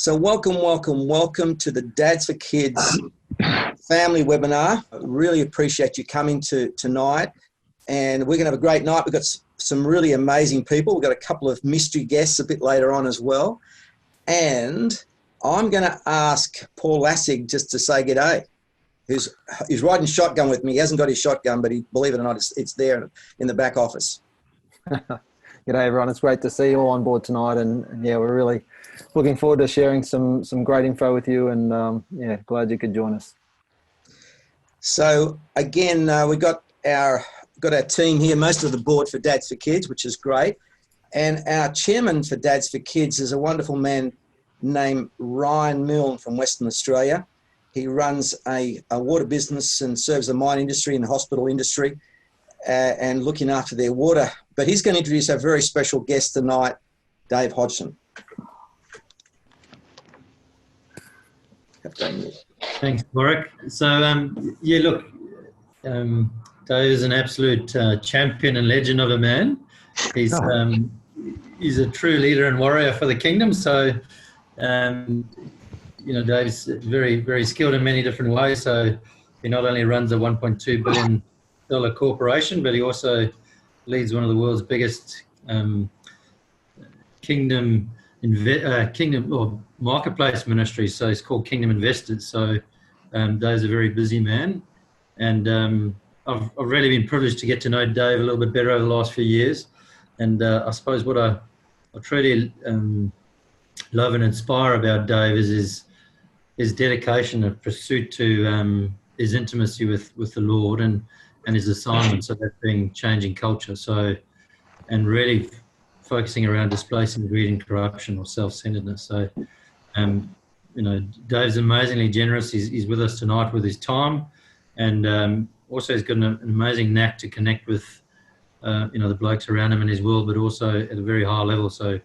So welcome to the Dads4Kids family webinar. I really appreciate you coming tonight. And we're going to have a great night. We've got some really amazing people. We've got a couple of mystery guests a bit later on as well. And I'm going to ask Paul Lassig just to say g'day. He's riding shotgun with me. He hasn't got his shotgun, but believe it or not, it's there in the back office. G'day everyone. It's great to see you all on board tonight. And yeah, we're really looking forward to sharing some great info with you, and yeah, glad you could join us. So again, we got our team here, most of the board for Dads4Kids, which is great. And our chairman for Dads4Kids is a wonderful man named Ryan Milne from Western Australia. He runs a water business and serves the mine industry and the hospital industry and looking after their water. But he's going to introduce our very special guest tonight, Dave Hodgson. Thanks, Warwick. So, yeah, look, Dave is an absolute champion and legend of a man. He's a true leader and warrior for the kingdom. So, you know, Dave's very, very skilled in many different ways. So he not only runs a $1.2 billion corporation, but he also leads one of the world's biggest kingdom or marketplace ministries. So it's called Kingdom Investors. So Dave's a very busy man. And I've really been privileged to get to know Dave a little bit better over the last few years. And I suppose what I truly love and inspire about Dave is his dedication and pursuit to his intimacy with the Lord and his assignment, so that being changing culture. So, and really focusing around displacing greed and corruption or self-centeredness. So, you know, Dave's amazingly generous. He's with us tonight with his time, and also he's got an amazing knack to connect with, you know, the blokes around him in his world, but also at a very high level. So,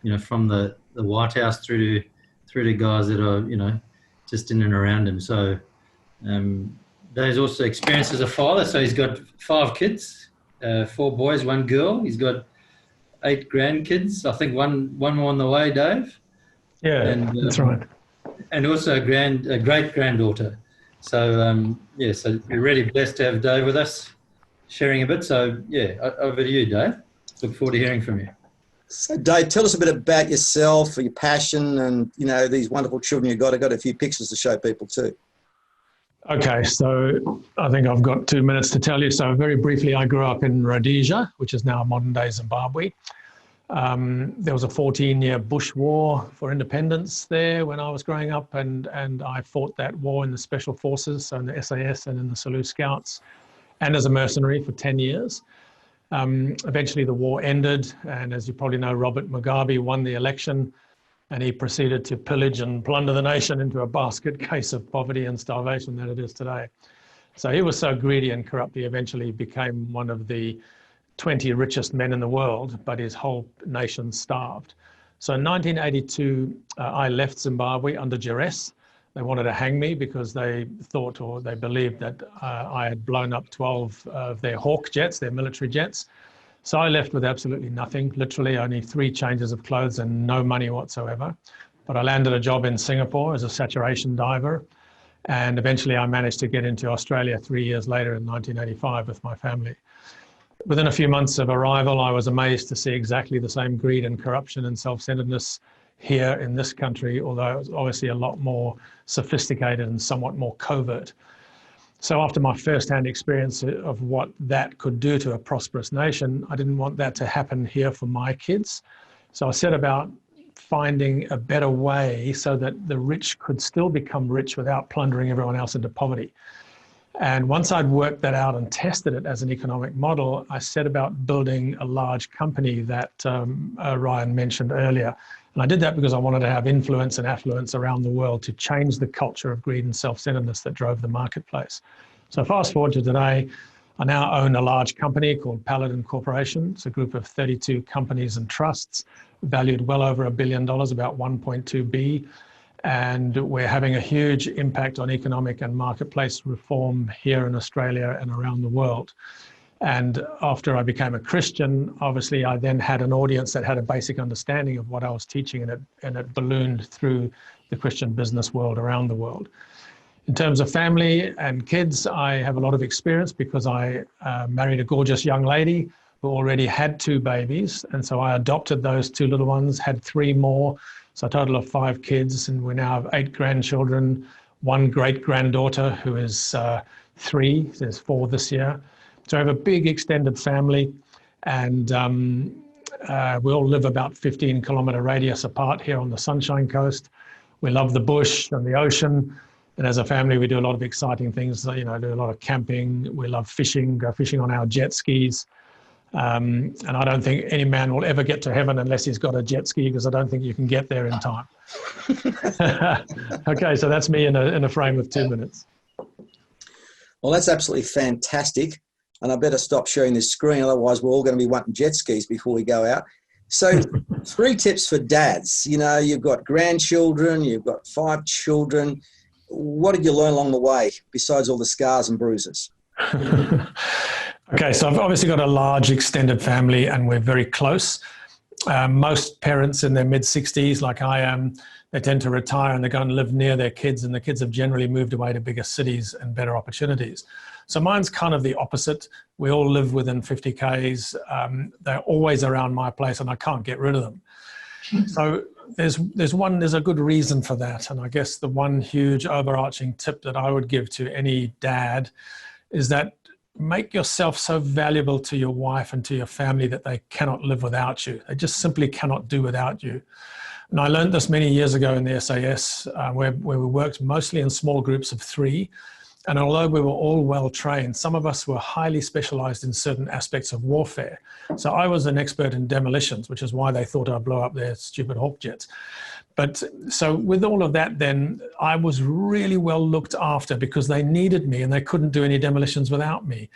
you know, from the White House through to guys that are, you know, just in and around him. So, Dave's also experienced as a father. So he's got 5 kids, 4 boys, 1 girl. He's got 8 grandkids. I think one more on the way, Dave. Yeah, that's right. And also a great granddaughter. So yeah, so we're really blessed to have Dave with us, sharing a bit. So yeah, over to you, Dave. Look forward to hearing from you. So Dave, tell us a bit about yourself, your passion, and you know these wonderful children you've got. I've got a few pictures to show people too. Okay, so I think I've got 2 minutes to tell you. So very briefly, I grew up in Rhodesia, which is now modern-day Zimbabwe. There was a 14-year bush war for independence there when I was growing up, and I fought that war in the Special Forces, so in the SAS and in the Selous Scouts, and as a mercenary for 10 years. Eventually the war ended, and as you probably know, Robert Mugabe won the election, and he proceeded to pillage and plunder the nation into a basket case of poverty and starvation that it is today. So he was so greedy and corrupt, he eventually became one of the 20 richest men in the world, but his whole nation starved. So in 1982, I left Zimbabwe under duress. They wanted to hang me because they thought, or they believed, that I had blown up 12 of their Hawk jets, their military jets. So I left with absolutely nothing, literally only 3 changes of clothes and no money whatsoever. But I landed a job in Singapore as a saturation diver. And eventually I managed to get into Australia 3 years later in 1985 with my family. Within a few months of arrival, I was amazed to see exactly the same greed and corruption and self-centeredness here in this country, although it was obviously a lot more sophisticated and somewhat more covert. So after my first-hand experience of what that could do to a prosperous nation, I didn't want that to happen here for my kids. So I set about finding a better way so that the rich could still become rich without plundering everyone else into poverty. And once I'd worked that out and tested it as an economic model, I set about building a large company that Ryan mentioned earlier. And I did that because I wanted to have influence and affluence around the world to change the culture of greed and self-centeredness that drove the marketplace. So fast forward to today, I now own a large company called Paladin Corporation. It's a group of 32 companies and trusts, valued well over $1 billion, about 1.2 B. And we're having a huge impact on economic and marketplace reform here in Australia and around the world. And after I became a Christian, obviously I then had an audience that had a basic understanding of what I was teaching, and it ballooned through the Christian business world around the world. In terms of family and kids, I have a lot of experience because I married a gorgeous young lady who already had 2 babies. And so I adopted those 2 little ones, had 3 more. So a total of 5 kids, and we now have 8 grandchildren, 1 great-granddaughter who is 3, there's 4 this year. So I have a big extended family, and we all live about 15-kilometre radius apart here on the Sunshine Coast. We love the bush and the ocean. And as a family, we do a lot of exciting things, do a lot of camping. We love fishing, go fishing on our jet skis. And I don't think any man will ever get to heaven unless he's got a jet ski, because I don't think you can get there in time. Okay, so that's me in a frame of 2 minutes. Well, that's absolutely fantastic. And I better stop sharing this screen, otherwise we're all going to be wanting jet skis before we go out. So 3 tips for dads. You've got grandchildren, you've got 5 children. What did you learn along the way besides all the scars and bruises? Okay, so I've obviously got a large extended family, and we're very close. Most parents in their mid-60s, like I am, they tend to retire and they go and live near their kids, and the kids have generally moved away to bigger cities and better opportunities. So mine's kind of the opposite. We all live within 50 Ks. They're always around my place, and I can't get rid of them. So there's a good reason for that. And I guess the one huge overarching tip that I would give to any dad is that make yourself so valuable to your wife and to your family that they cannot live without you. They just simply cannot do without you. And I learned this many years ago in the SAS, where we worked mostly in small groups of 3. And although we were all well trained, some of us were highly specialized in certain aspects of warfare. So I was an expert in demolitions, which is why they thought I'd blow up their stupid Hawk jets. But so with all of that, then I was really well looked after because they needed me and they couldn't do any demolitions without me.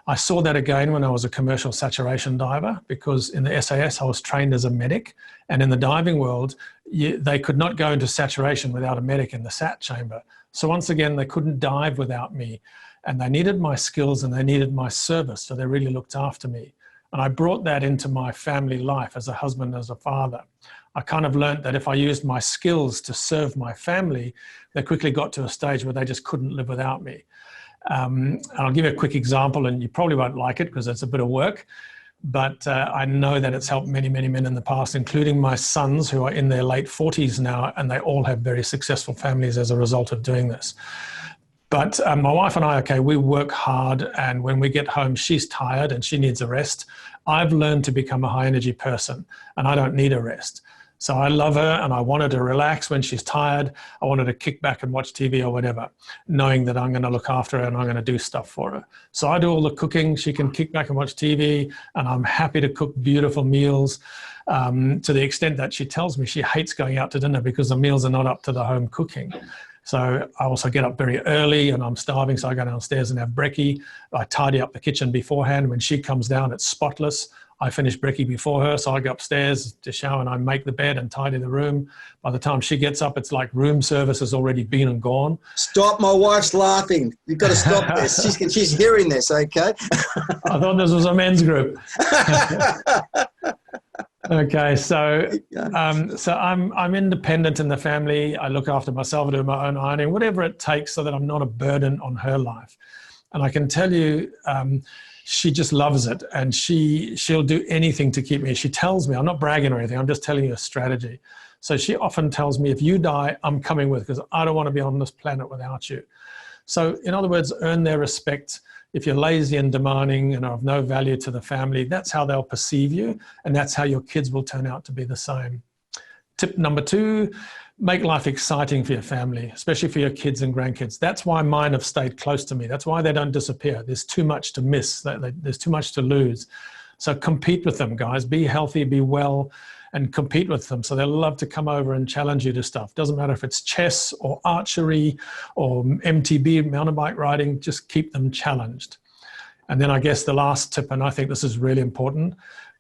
I saw that again when I was a commercial saturation diver, because in the SAS I was trained as a medic, and in the diving world, they could not go into saturation without a medic in the sat chamber. So once again, they couldn't dive without me, and they needed my skills and they needed my service. So they really looked after me. And I brought that into my family life as a husband, as a father. I kind of learned that if I used my skills to serve my family, they quickly got to a stage where they just couldn't live without me. I'll give you a quick example, and you probably won't like it because it's a bit of work, but I know that it's helped many, many men in the past, including my sons who are in their late 40s now, and they all have very successful families as a result of doing this. But my wife and I, okay, we work hard, and when we get home, she's tired and she needs a rest. I've learned to become a high energy person, and I don't need a rest. So I love her, and I want her to relax when she's tired. I want her to kick back and watch TV or whatever, knowing that I'm going to look after her and I'm going to do stuff for her. So I do all the cooking. She can kick back and watch TV, and I'm happy to cook beautiful meals, to the extent that she tells me she hates going out to dinner because the meals are not up to the home cooking. So I also get up very early and I'm starving, so I go downstairs and have brekkie. I tidy up the kitchen beforehand. When she comes down, it's spotless. I finish brekkie before her, so I go upstairs to shower and I make the bed and tidy the room. By the time she gets up, it's like room service has already been and gone. Stop, my wife's laughing. You've got to stop this. She's hearing this, okay? I thought this was a men's group. Okay, so I'm independent in the family. I look after myself, I do my own ironing, whatever it takes so that I'm not a burden on her life. And I can tell you, she just loves it, and she'll do anything to keep me. She tells me, I'm not bragging or anything, I'm just telling you a strategy. So she often tells me, if you die, I'm coming with, because I don't want to be on this planet without you. So in other words, earn their respect. If you're lazy and demanding and are of no value to the family, that's how they'll perceive you, and that's how your kids will turn out to be the same. Tip number 2, make life exciting for your family, especially for your kids and grandkids. That's why mine have stayed close to me. That's why they don't disappear. There's too much to miss. There's too much to lose. So compete with them, guys. Be healthy, be well, and compete with them. So they'll love to come over and challenge you to stuff. Doesn't matter if it's chess or archery or MTB, mountain bike riding, just keep them challenged. And then I guess the last tip, and I think this is really important,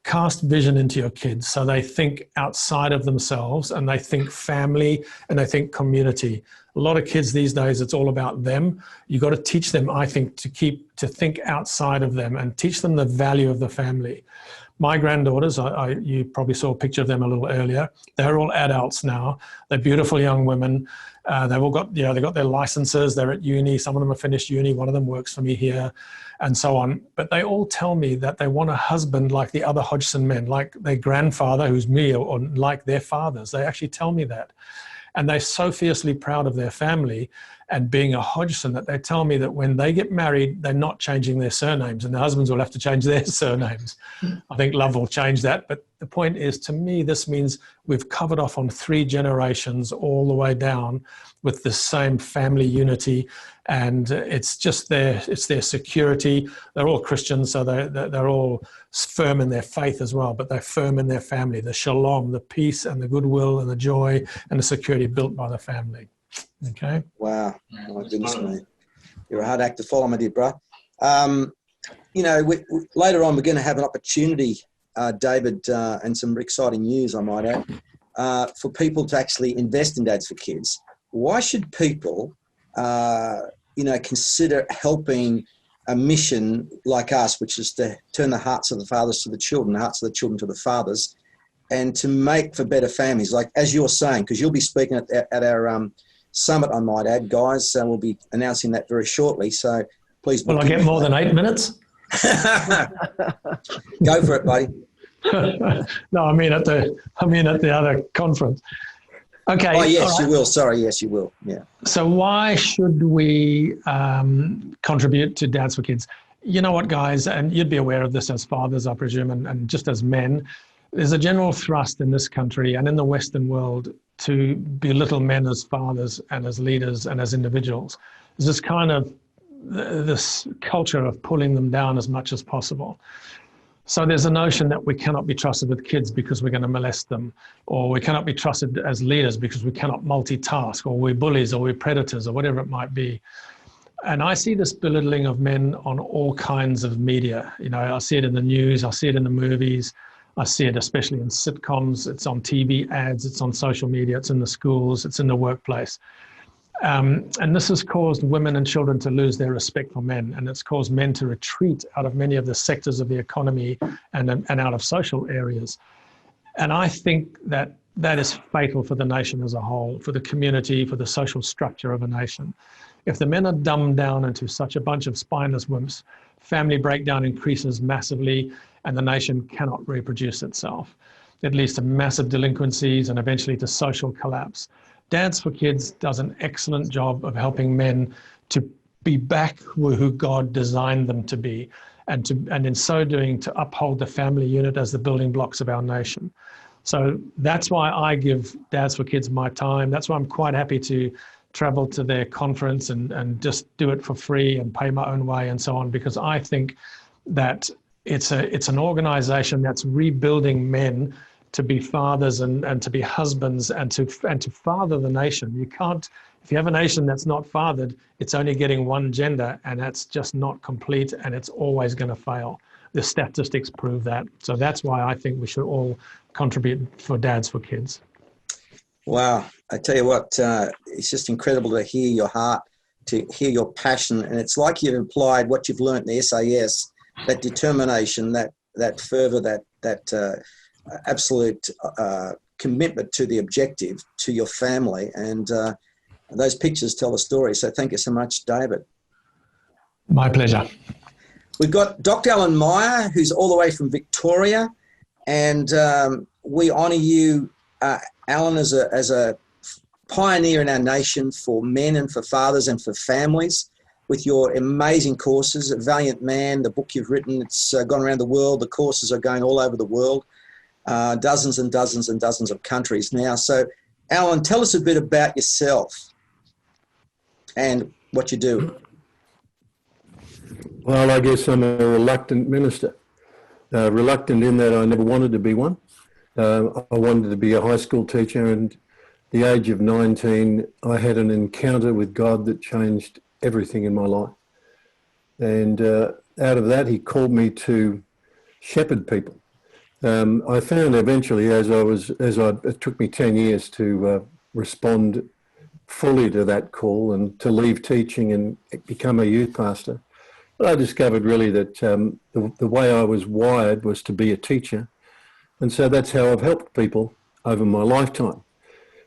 cast vision into your kids so they think outside of themselves, and they think family, and they think community. A lot of kids these days, it's all about them. You've got to teach them, I think, to think outside of them and teach them the value of the family. My granddaughters, you probably saw a picture of them a little earlier. They're all adults now. They're beautiful young women. They've all got, they got their licenses. They're at uni. Some of them have finished uni. One of them works for me here, and so on. But they all tell me that they want a husband like the other Hodgson men, like their grandfather, who's me, or like their fathers. They actually tell me that. And they're so fiercely proud of their family and being a Hodgson that they tell me that when they get married, they're not changing their surnames, and the husbands will have to change their surnames. I think love will change that. But the point is, to me, this means we've covered off on 3 generations all the way down with the same family unity. And it's just it's their security. They're all Christians, so they're all firm in their faith as well, but they're firm in their family, the shalom, the peace and the goodwill and the joy and the security built by the family. Okay. Wow. My goodness me. You're a hard act to follow, my dear bro. Later on, we're going to have an opportunity, David, and some exciting news, I might add, for people to actually invest in Dads4Kids. Why should people, consider helping a mission like us, which is to turn the hearts of the fathers to the children, the hearts of the children to the fathers, and to make for better families, like as you're saying, because you'll be speaking at our summit, I might add, guys. We'll be announcing that very shortly. So please. Will I get more than 8 minutes? Go for it, buddy. No, I mean at the other conference. Okay. Oh yes, right. You will. Sorry, yes, you will. Yeah. So why should we contribute to Dads4Kids? You know what, guys, and you'd be aware of this as fathers, I presume, and just as men. There's a general thrust in this country and in the Western world to belittle men as fathers and as leaders and as individuals. There's this kind of this culture of pulling them down as much as possible. So there's a notion that we cannot be trusted with kids because we're going to molest them, or we cannot be trusted as leaders because we cannot multitask, or we're bullies, or we're predators, or whatever it might be. And I see this belittling of men on all kinds of media. I see it in the news, I see it in the movies, I see it especially in sitcoms, it's on TV ads, it's on social media, it's in the schools, it's in the workplace. And this has caused women and children to lose their respect for men, and it's caused men to retreat out of many of the sectors of the economy and out of social areas. And I think that is fatal for the nation as a whole, for the community, for the social structure of a nation. If the men are dumbed down into such a bunch of spineless wimps, family breakdown increases massively, and the nation cannot reproduce itself. It leads to massive delinquencies and eventually to social collapse. Dads4Kids does an excellent job of helping men to be back who God designed them to be, and in so doing to uphold the family unit as the building blocks of our nation. So that's why I give Dads4Kids my time. That's why I'm quite happy to travel to their conference and just do it for free and pay my own way and so on, because I think that it's an organization that's rebuilding men to be fathers and to be husbands and to father the nation. You can't, if you have a nation that's not fathered, it's only getting one gender, and that's just not complete, and it's always going to fail. The statistics prove that. So that's why I think we should all contribute for Dads4Kids. Wow. I tell you what, it's just incredible to hear your heart, to hear your passion. And it's like you've implied what you've learned in the SAS, that determination, that fervor, that absolute commitment to the objective, to your family. And those pictures tell the story. So thank you so much, David. My pleasure. We've got Dr. Alan Meyer, who's all the way from Victoria. And we honour you, Alan, as a pioneer in our nation for men and for fathers and for families, with your amazing courses. A Valiant Man, the book you've written, it's gone around the world. The courses are going all over the world, dozens and dozens and dozens of countries now. So, Alan, tell us a bit about yourself and what you do. Well, I guess I'm a reluctant minister. Reluctant in that I never wanted to be one. I wanted to be a high school teacher, and the age of 19, I had an encounter with God that changed everything in my life. And out of that, he called me to shepherd people. I found eventually, it took me 10 years to respond fully to that call and to leave teaching and become a youth pastor. But I discovered really that the way I was wired was to be a teacher. And so that's how I've helped people over my lifetime.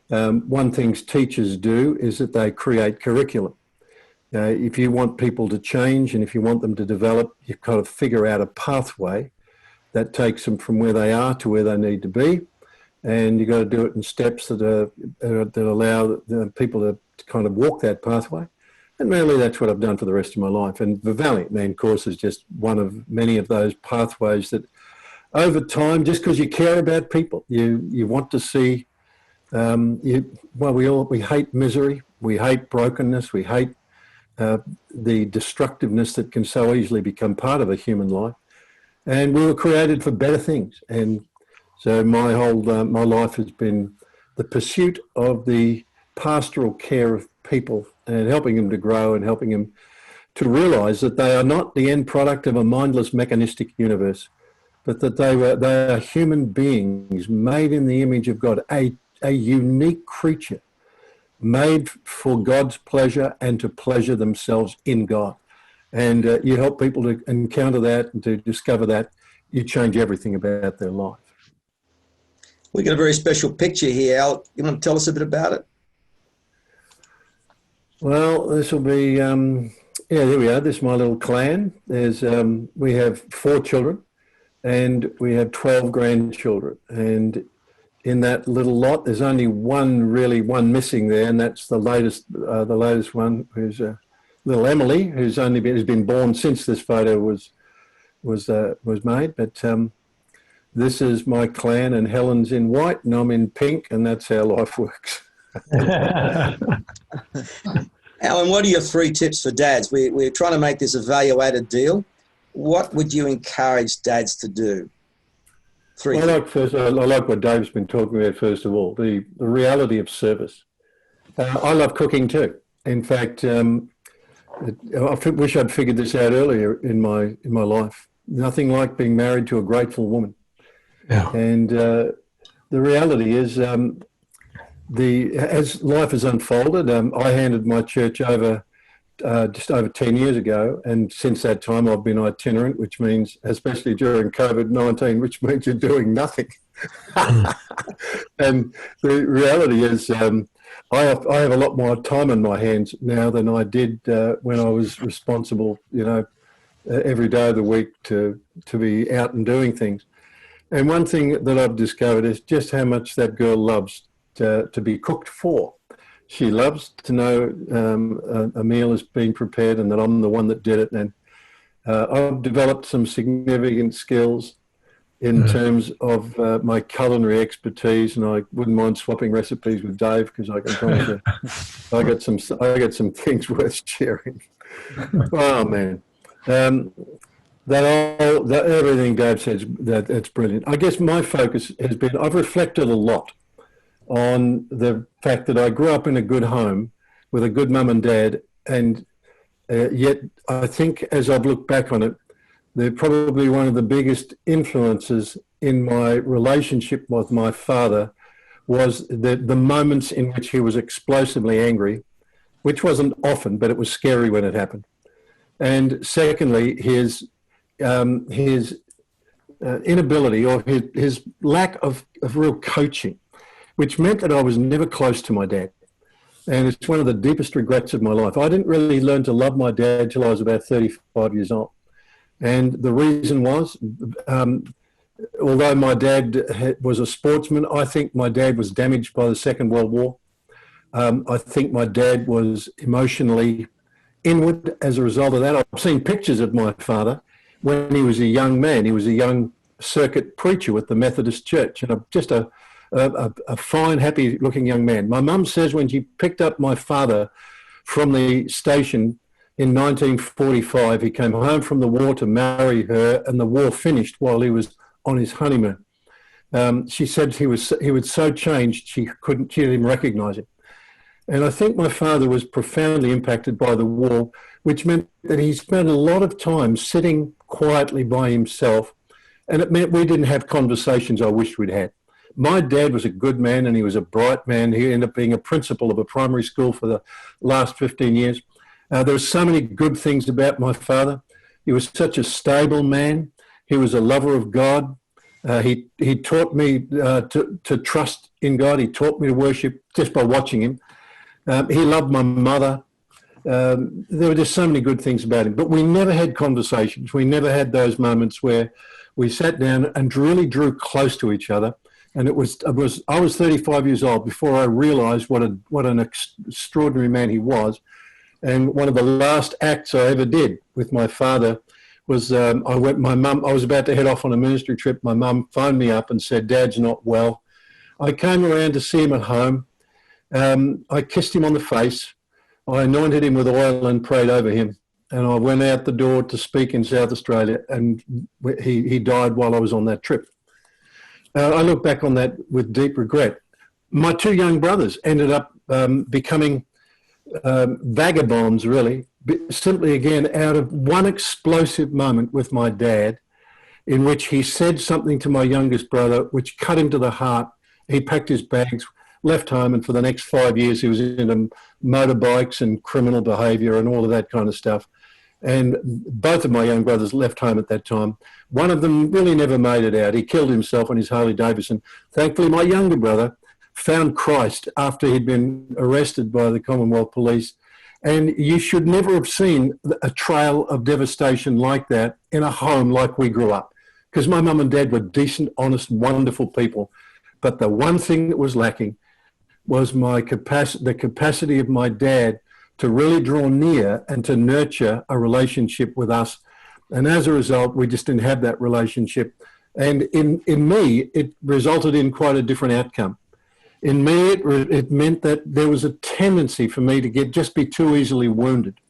One thing teachers do is that they create curriculum. If you want people to change and if you want them to develop, you've got to figure out a pathway that takes them from where they are to where they need to be. And you've got to do it in steps that allow the people to kind of walk that pathway. And really that's what I've done for the rest of my life. And the Valiant Man course is just one of many of those pathways that over time, just because you care about people, you want to see, we hate misery, we hate brokenness, we hate the destructiveness that can so easily become part of a human life. And we were created for better things. And so my life has been the pursuit of the pastoral care of people and helping them to grow and helping them to realize that they are not the end product of a mindless mechanistic universe, but that they are human beings made in the image of God, a unique creature made for God's pleasure and to pleasure themselves in God. And you help people to encounter that and to discover that, you change everything about their life. We got a very special picture here, Al. You want to tell us a bit about it? Well, this will be, there we are. This is my little clan. We have 4 children and we have 12 grandchildren. And in that little lot, there's only one missing there, and that's the latest one, who's little Emily, who's been born since this photo was made. But this is my clan, and Helen's in white, and I'm in pink, and that's how life works. Alan, what are your 3 tips for dads? We're trying to make this a value-added deal. What would you encourage dads to do? 3 I like what Dave's been talking about, first of all, the reality of service. I love cooking too. In fact, I wish I'd figured this out earlier in my life. Nothing like being married to a grateful woman. Yeah. And the reality is, as life has unfolded, I handed my church over just over 10 years ago, and since that time I've been itinerant, which means, especially during COVID-19, which means you're doing nothing. And the reality is, I have a lot more time on my hands now than I did when I was responsible, every day of the week to be out and doing things. And one thing that I've discovered is just how much that girl loves to be cooked for. She loves to know a meal is being prepared and that I'm the one that did it. And I've developed some significant skills in terms of my culinary expertise, and I wouldn't mind swapping recipes with Dave, because I can promise you, I got some things worth sharing. Oh man, everything Dave says, that's brilliant. I guess my focus has been, I've reflected a lot on the fact that I grew up in a good home with a good mum and dad, and yet I think as I've looked back on it, they're probably one of the biggest influences in my relationship with my father was the moments in which he was explosively angry, which wasn't often, but it was scary when it happened. And secondly, his inability, or his lack of real coaching, which meant that I was never close to my dad. And it's one of the deepest regrets of my life. I didn't really learn to love my dad till I was about 35 years old. And the reason was, although my dad was a sportsman, I think my dad was damaged by the Second World War. I think my dad was emotionally inward as a result of that. I've seen pictures of my father when he was a young man. He was a young circuit preacher with the Methodist Church, and just a fine, happy-looking young man. My mum says when she picked up my father from the station in 1945, he came home from the war to marry her, and the war finished while he was on his honeymoon. She said he was so changed she didn't even recognise him. And I think my father was profoundly impacted by the war, which meant that he spent a lot of time sitting quietly by himself And it meant we didn't have conversations I wished we'd had. My dad was a good man and he was a bright man. He ended up being a principal of a primary school for the last 15 years. There were so many good things about my father. He was such a stable man. He was a lover of God. He taught me to trust in God. He taught me to worship just by watching him. He loved my mother. There were just so many good things about him. But we never had conversations. We never had those moments where we sat down and really drew close to each other. And I was 35 years old before I realised what an extraordinary man he was. And one of the last acts I ever did with my father was I was about to head off on a ministry trip. My mum phoned me up and said, "Dad's not well." I came around to see him at home. I kissed him on the face. I anointed him with oil and prayed over him. And I went out the door to speak in South Australia, and he died while I was on that trip. I look back on that with deep regret. My two young brothers ended up becoming vagabonds, really, simply again out of one explosive moment with my dad, in which he said something to my youngest brother which cut him to the heart. He packed his bags, left home, and for the next 5 years he was into motorbikes and criminal behaviour and all of that kind of stuff. And both of my young brothers left home at that time. One of them really never made it out. He killed himself on his Harley Davidson. Thankfully, my younger brother found Christ after he'd been arrested by the Commonwealth Police. And you should never have seen a trail of devastation like that in a home like we grew up. Because my mum and dad were decent, honest, wonderful people. But the one thing that was lacking was the capacity of my dad to really draw near and to nurture a relationship with us. And as a result, we just didn't have that relationship. And in me, it resulted in quite a different outcome. In me, it meant that there was a tendency for me to just be too easily wounded,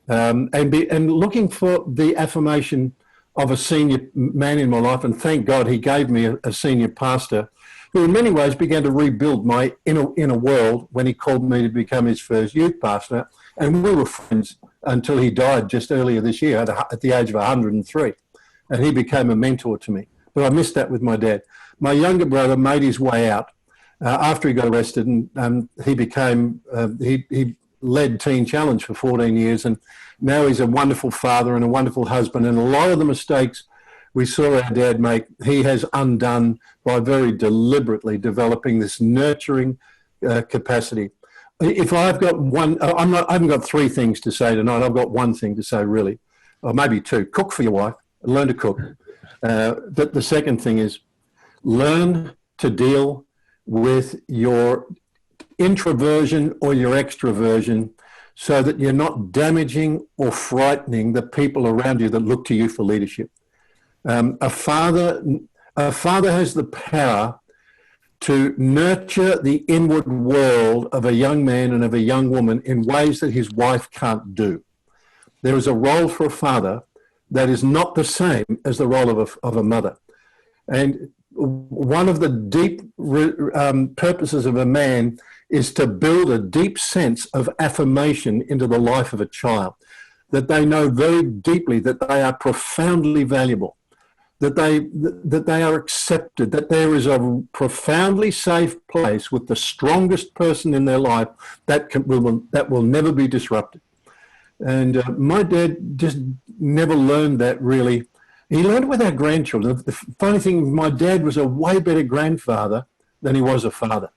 and looking for the affirmation of a senior man in my life. And thank God he gave me a senior pastor who in many ways began to rebuild my inner world when he called me to become his first youth pastor. And we were friends until he died just earlier this year at the age of 103. And he became a mentor to me. But I missed that with my dad. My younger brother made his way out after he got arrested, and he led Teen Challenge for 14 years. And now he's a wonderful father and a wonderful husband. And a lot of the mistakes we saw our dad make, he has undone by very deliberately developing this nurturing capacity. If I've got I haven't got three things to say tonight. I've got one thing to say, really, or maybe two. Cook for your wife. Learn to cook. But the second thing is learn to deal with your introversion or your extroversion so that you're not damaging or frightening the people around you that look to you for leadership. A father has the power to nurture the inward world of a young man and of a young woman in ways that his wife can't do. There is a role for a father that is not the same as the role of a mother. And one of the deep purposes of a man is to build a deep sense of affirmation into the life of a child, that they know very deeply that they are profoundly valuable, that they are accepted, that there is a profoundly safe place with the strongest person in their life that will never be disrupted. And my dad just never learned that, really. He learned it with our grandchildren. The funny thing, my dad was a way better grandfather than he was a father.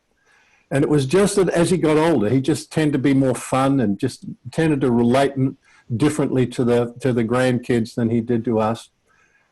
And it was just that as he got older, he just tended to be more fun and just tended to relate differently to the grandkids than he did to us.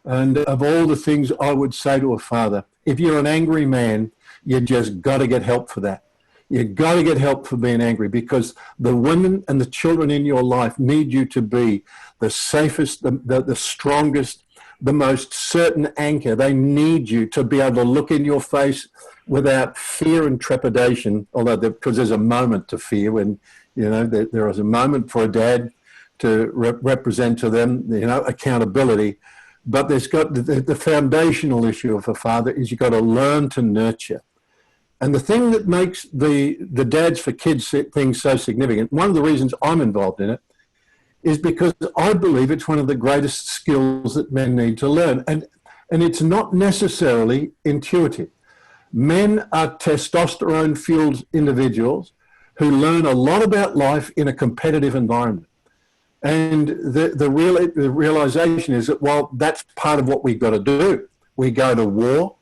And of all the things I would say to a father, if you're an angry man, you just got to get help for that. You've got to get help for being angry, because the women and the children in your life need you to be the safest, the strongest, the most certain anchor. They need you to be able to look in your face without fear and trepidation, although because there's a moment to fear when, there is a moment for a dad to represent to them, accountability. But there's got the foundational issue of a father is you've got to learn to nurture. And the thing that makes the Dads4Kids thing so significant, one of the reasons I'm involved in it, is because I believe it's one of the greatest skills that men need to learn. And And it's not necessarily intuitive. Men are testosterone-fueled individuals who learn a lot about life in a competitive environment. And the realization is that, well, that's part of what we've got to do. We go to war,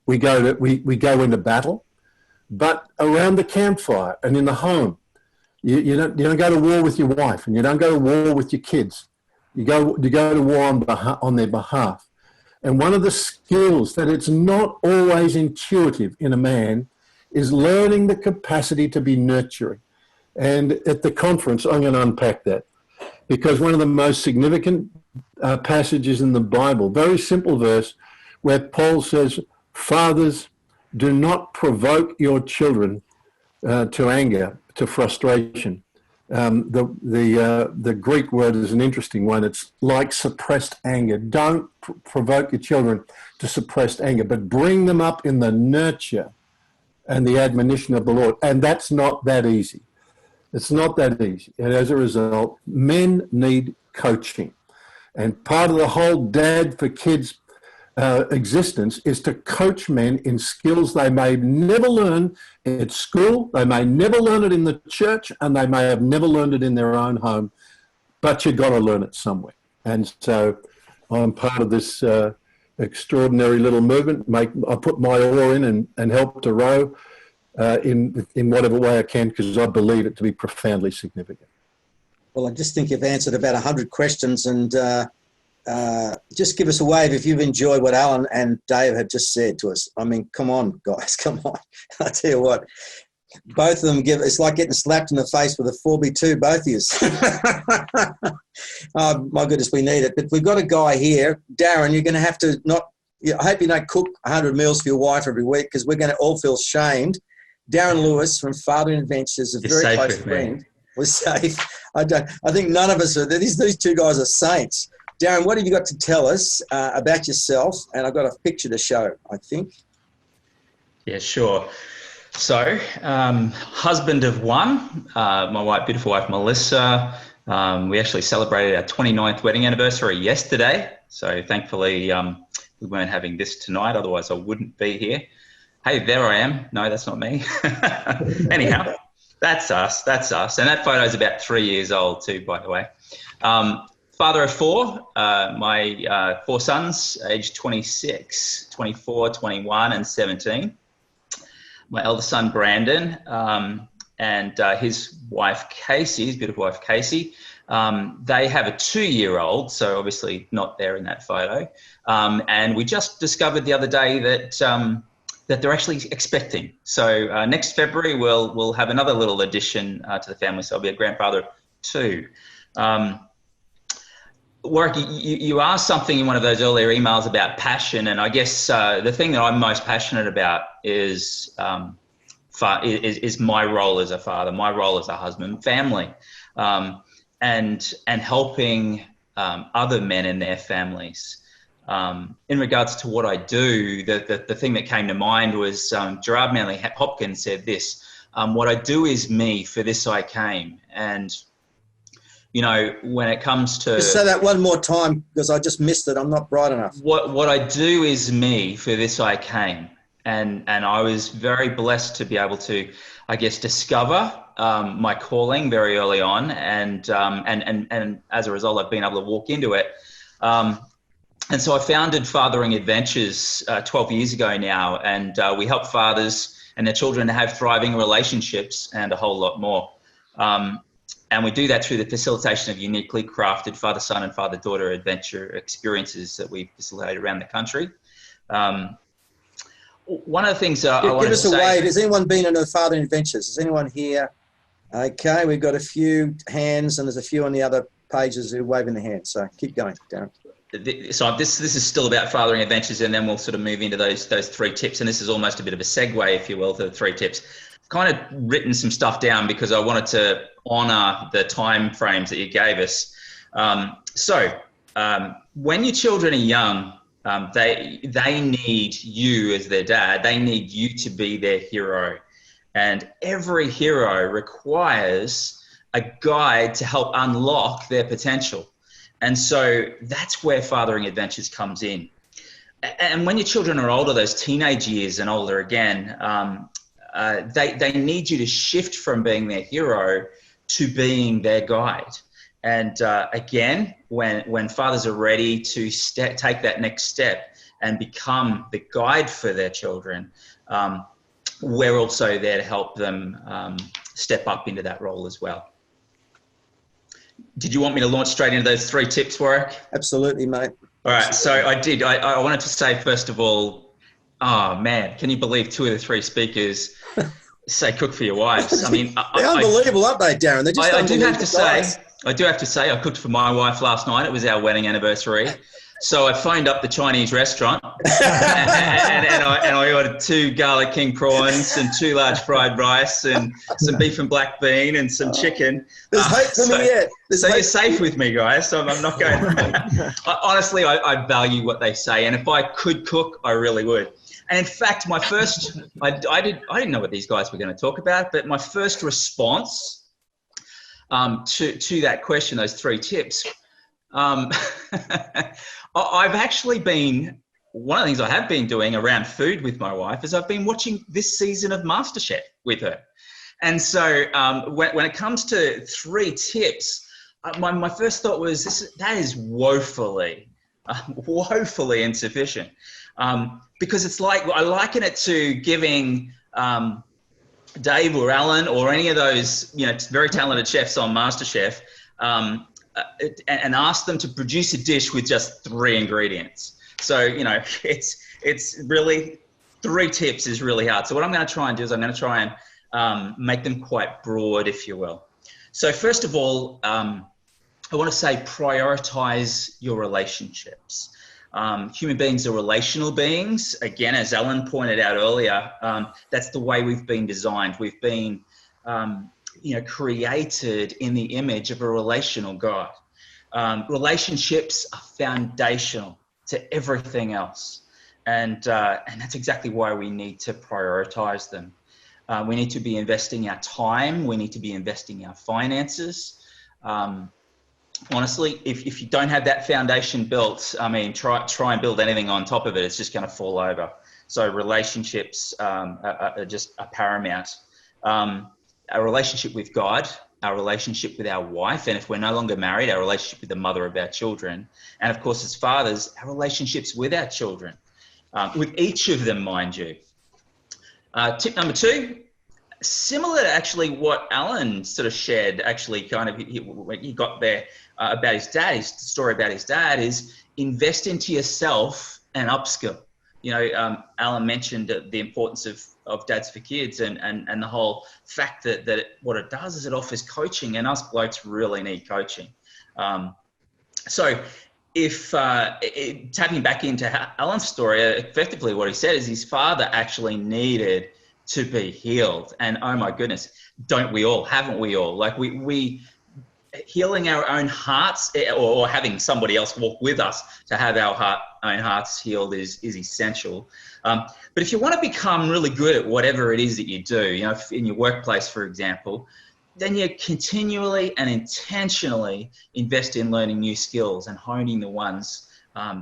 we go into battle, but around the campfire and in the home, you don't go to war with your wife, and you don't go to war with your kids. You go to war on their behalf. And one of the skills that it's not always intuitive in a man is learning the capacity to be nurturing. And at the conference, I'm going to unpack that, because one of the most significant passages in the Bible, very simple verse, where Paul says, "Fathers, do not provoke your children to anger, to frustration." The Greek word is an interesting one. It's like suppressed anger. Don't provoke your children to suppressed anger, but bring them up in the nurture and the admonition of the Lord. And that's not that easy. It's not that easy. And as a result, men need coaching. And part of the whole Dad4Kids existence is to coach men in skills they may never learn at school, they may never learn it in the church, and they may have never learned it in their own home, but you've got to learn it somewhere. And so I'm part of this extraordinary little movement. I put my oar in and help to row in whatever way I can, because I believe it to be profoundly significant. Well, I just think you've answered about 100 questions, and just give us a wave if you've enjoyed what Alan and Dave have just said to us. I mean, come on, guys, come on. I tell you what, both of them it's like getting slapped in the face with a 4x2, both of you. Oh, my goodness, we need it. But we've got a guy here. Darren, you're going to have to I hope you don't cook 100 meals for your wife every week, because we're going to all feel shamed. Darren Lewis from Fathering Adventures, a very close friend. We're safe. I think none of us are. These two guys are saints. Darren, what have you got to tell us about yourself? And I've got a picture to show, I think. Yeah, sure. So, husband of one, my beautiful wife, Melissa. We actually celebrated our 29th wedding anniversary yesterday. So thankfully, we weren't having this tonight. Otherwise, I wouldn't be here. Hey, there I am. No, that's not me. Anyhow, that's us. And that photo is about 3 years old too, by the way. Father of four, my 4 sons, aged 26, 24, 21, and 17. My eldest son, Brandon, and his wife, Casey, his beautiful wife, Casey. They have a 2-year-old, so obviously not there in that photo. And we just discovered the other day that they're actually expecting. So next February, we'll have another little addition to the family. So I'll be a grandfather of 2. Warwick, you asked something in one of those earlier emails about passion, and I guess the thing that I'm most passionate about is my role as a father, my role as a husband, family, and helping other men in their families. In regards to what I do, the thing that came to mind was Gerard Manley Hopkins said this: "What I do is me, for this I came." And you know, when it comes to... Just say that one more time, because I just missed it. I'm not bright enough. What I do is me, for this I came. And I was very blessed to be able to, I guess, discover my calling very early on. And as a result, I've been able to walk into it. And so I founded Fathering Adventures 12 years ago now. And we help fathers and their children to have thriving relationships and a whole lot more. And we do that through the facilitation of uniquely crafted father-son and father-daughter adventure experiences that we facilitate around the country. One of the things that I want to say... Give us a wave. Has anyone been in a Fathering Adventures? Is anyone here? Okay, we've got a few hands, and there's a few on the other pages who are waving their hands. So keep going, Darren. So this is still about Fathering Adventures, and then we'll sort of move into those 3 tips. And this is almost a bit of a segue, if you will, to the 3 tips. I've kind of written some stuff down because I wanted to honour the time frames that you gave us. When your children are young, they need you as their dad. They need you to be their hero. And every hero requires a guide to help unlock their potential. And so that's where Fathering Adventures comes in. And when your children are older, those teenage years and older again, they need you to shift from being their hero to being their guide. And again, when fathers are ready to take that next step and become the guide for their children, we're also there to help them step up into that role as well. Did you want me to launch straight into those 3 tips, Warwick? Absolutely, mate. All right, so I did. I wanted to say, first of all, oh man, can you believe 2 of the 3 speakers say cook for your wives? I mean, they're unbelievable, aren't they, Darren? They're just I do have to guys. say, I cooked for my wife last night. It was our wedding anniversary. So I phoned up the Chinese restaurant and I ordered 2 garlic king prawns and 2 large fried rice and some beef and black bean and some chicken. There's hope for me yet. So you're safe with me, guys. So I'm not going. Honestly, I value what they say, and if I could cook, I really would. And in fact, my first, I didn't know what these guys were going to talk about, but my first response to that question, those 3 tips. I've actually been, one of the things I have been doing around food with my wife is I've been watching this season of MasterChef with her. And so when it comes to 3 tips, my first thought was that is woefully insufficient. Because it's like, I liken it to giving Dave or Alan or any of those, very talented chefs on MasterChef, and ask them to produce a dish with just 3 ingredients. So, it's really, 3 tips is really hard. So what I'm going to try and do is I'm going to try and make them quite broad, if you will. So first of all, I want to say prioritize your relationships. Human beings are relational beings. Again, as Alan pointed out earlier, that's the way we've been designed. We've been created in the image of a relational God. Relationships are foundational to everything else. And that's exactly why we need to prioritize them. We need to be investing our time. We need to be investing our finances. Honestly, if you don't have that foundation built, I mean, try and build anything on top of it. It's just going to fall over. So relationships are paramount. Our relationship with God, our relationship with our wife, and if we're no longer married, our relationship with the mother of our children. And of course, as fathers, our relationships with our children, with each of them, mind you. Tip number 2, similar to actually what Alan sort of shared, actually kind of, he got there about his dad, his story about his dad, is invest into yourself and upskill. Alan mentioned the importance of Dads4Kids and the whole fact that what it does is it offers coaching, and us blokes really need coaching. So if tapping back into Alan's story, effectively what he said is his father actually needed to be healed. And oh my goodness, don't we all? Haven't we all? Like we healing our own hearts, or having somebody else walk with us to have our own hearts healed is essential. But if you want to become really good at whatever it is that you do, in your workplace, for example, then you continually and intentionally invest in learning new skills and honing the ones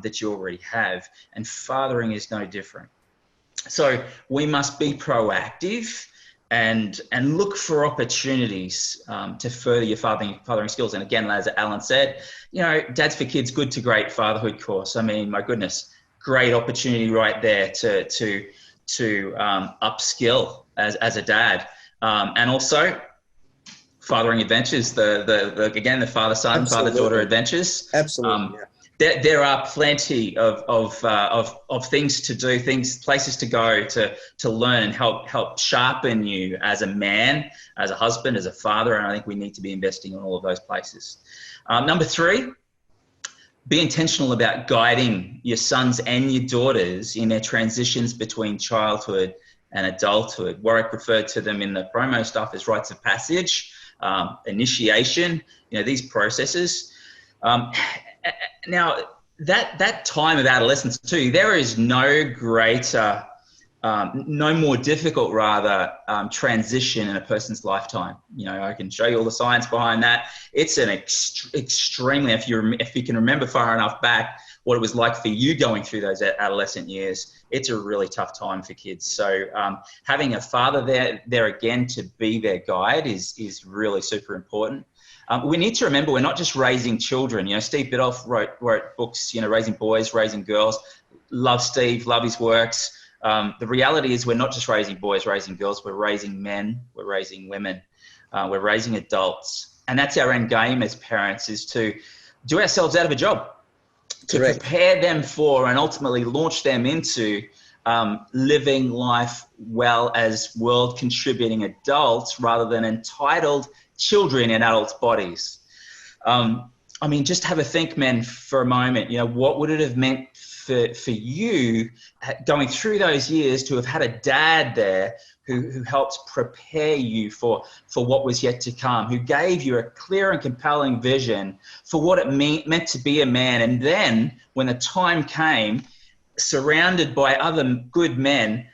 that you already have. And fathering is no different. So we must be proactive and look for opportunities to further your fathering skills. And again, as Alan said, Dads4Kids Good to Great Fatherhood course. I mean, my goodness, great opportunity right there to upskill as a dad, and also fathering adventures. The father-son, father-daughter adventures. Absolutely. There are plenty of things to do, places to go to learn and help sharpen you as a man, as a husband, as a father, and I think we need to be investing in all of those places. Number 3, be intentional about guiding your sons and your daughters in their transitions between childhood and adulthood. Warwick referred to them in the promo stuff as rites of passage, initiation, these processes. Now, that time of adolescence too, there is no greater no more difficult, rather, transition in a person's lifetime. You know, I can show you all the science behind that. It's an extremely, if you can remember far enough back what it was like for you going through those adolescent years, it's a really tough time for kids. So having a father there again to be their guide is really super important. We need to remember we're not just raising children. You know, Steve Biddulph wrote books, you know, Raising Boys, Raising Girls. Love Steve, love his works. The reality is we're not just raising boys, raising girls. We're raising men, we're raising women, we're raising adults. And that's our end game as parents, is to do ourselves out of a job, to prepare them for and ultimately launch them into living life well as world contributing adults rather than entitled children in adults' bodies. I mean, just have a think, men, for a moment. You know, what would it have meant for you going through those years to have had a dad there who helped prepare you for what was yet to come, who gave you a clear and compelling vision for what it meant to be a man. And then when the time came, surrounded by other good men,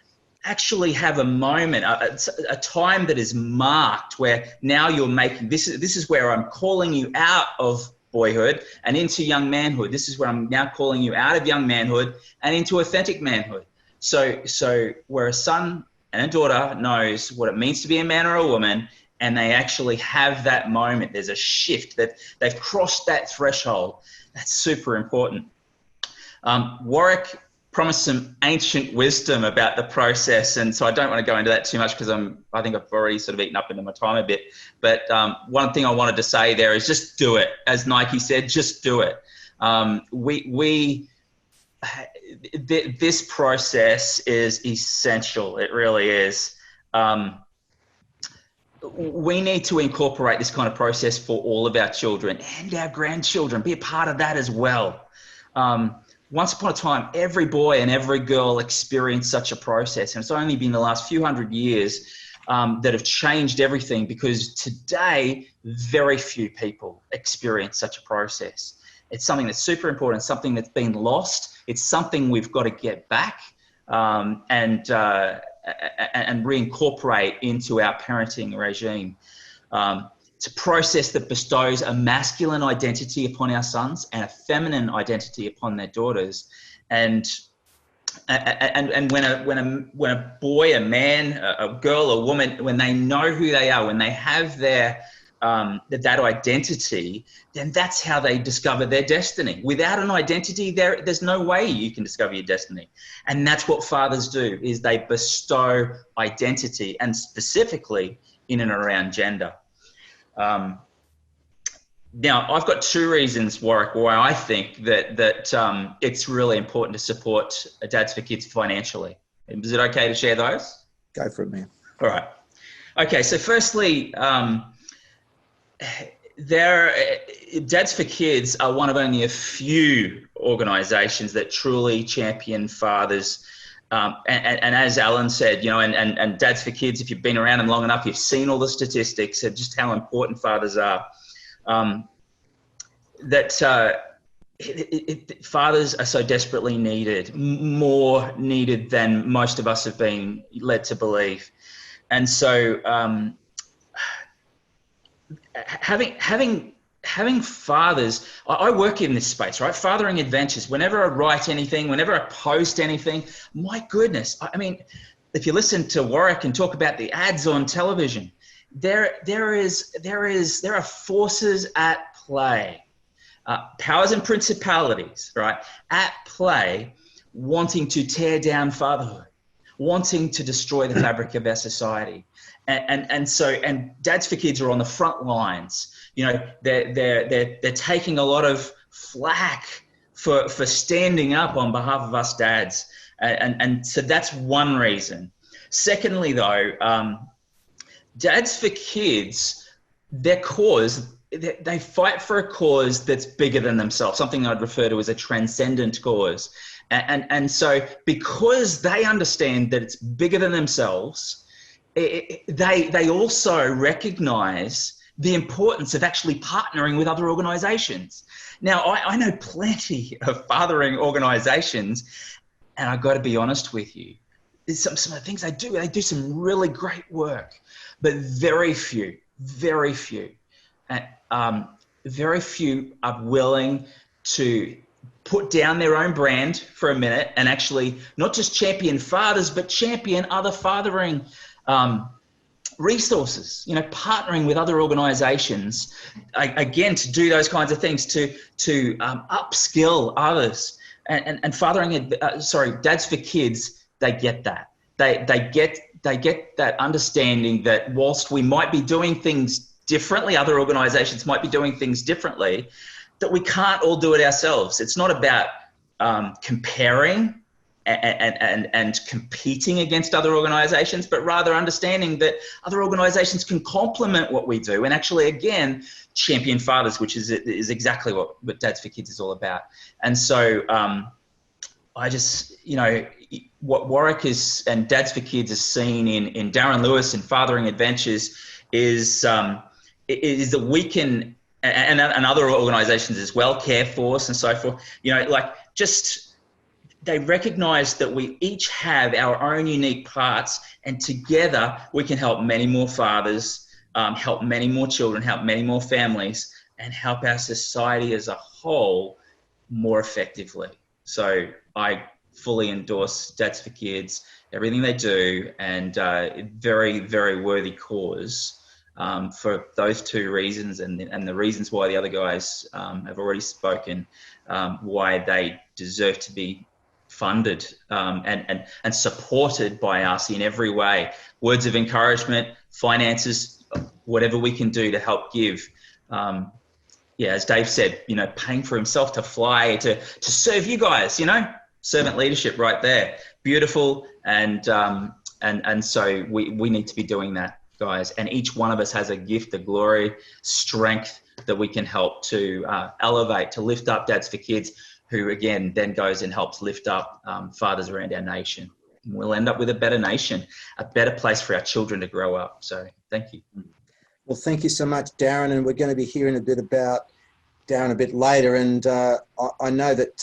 actually have a moment, a time that is marked where now you're making, this is where I'm calling you out of boyhood and into young manhood. This is where I'm now calling you out of young manhood and into authentic manhood. So where a son and a daughter knows what it means to be a man or a woman, and they actually have that moment, there's a shift, that they've crossed that threshold. That's super important. Warwick promised some ancient wisdom about the process, and so I don't want to go into that too much because I think I've already sort of eaten up into my time a bit. But one thing I wanted to say there is just do it. As Nike said, just do it. This process is essential. It really is. We need to incorporate this kind of process for all of our children and our grandchildren. Be a part of that as well. Once upon a time, every boy and every girl experienced such a process. And it's only been the last few hundred years that have changed everything, because today, very few people experience such a process. It's something that's super important, something that's been lost. It's something we've got to get back and reincorporate into our parenting regime. It's a process that bestows a masculine identity upon our sons and a feminine identity upon their daughters. And when a boy, a man, a girl, a woman, when they know who they are, when they have that identity, then that's how they discover their destiny. Without an identity, there's no way you can discover your destiny. And that's what fathers do, is they bestow identity, and specifically in and around gender. Now, I've got two reasons, Warwick, why I think that it's really important to support Dads4Kids financially. Is it okay to share those? Go for it, man. All right. Okay, so firstly, Dads4Kids are one of only a few organisations that truly champion fathers. And as Alan said, you know, and Dads4Kids, if you've been around them long enough, you've seen all the statistics of just how important fathers are. Fathers are so desperately needed, more needed than most of us have been led to believe. And so having fathers, I work in this space, right? Fathering adventures. Whenever I write anything, whenever I post anything, my goodness, I mean, if you listen to Warwick and talk about the ads on television, there are forces at play, powers and principalities, right, at play, wanting to tear down fatherhood, wanting to destroy the fabric of our society. And so Dads4Kids are on the front lines. You know, they're taking a lot of flack for standing up on behalf of us dads. And so that's one reason. Secondly, though, Dads4Kids, their cause, they fight for a cause that's bigger than themselves, something I'd refer to as a transcendent cause. And so because they understand that it's bigger than themselves, they also recognize the importance of actually partnering with other organizations. Now, I know plenty of fathering organizations, and I've got to be honest with you, some of the things they do some really great work, but very few are willing to put down their own brand for a minute and actually not just champion fathers, but champion other fathering resources, partnering with other organizations, again, to do those kinds of things, to upskill others. And fathering, Dads4Kids, they get that. They get that understanding that whilst we might be doing things differently, other organizations might be doing things differently, that we can't all do it ourselves. It's not about comparing and competing against other organizations, but rather understanding that other organizations can complement what we do and actually, again, champion fathers, which is exactly what Dads4Kids is all about. And so I just, what Warwick and Dads4Kids has seen in Darren Lewis and Fathering Adventures is that we can, and other organizations as well, Care Force and so forth, they recognize that we each have our own unique parts, and together we can help many more fathers, help many more children, help many more families, and help our society as a whole more effectively. So I fully endorse Dads4Kids, everything they do, and very, very worthy cause for those two reasons, and the reasons why the other guys have already spoken, why they deserve to be funded and supported by us in every way. Words of encouragement, finances, whatever we can do to help give. As Dave said, paying for himself to fly to serve you guys, servant leadership right there. Beautiful. And so we need to be doing that, guys. And each one of us has a gift, a glory, strength that we can help to elevate, to lift up Dads4Kids, who again then goes and helps lift up fathers around our nation. And we'll end up with a better nation, a better place for our children to grow up. So thank you. Well, thank you so much, Darren. And we're going to be hearing a bit about Darren a bit later. And I know that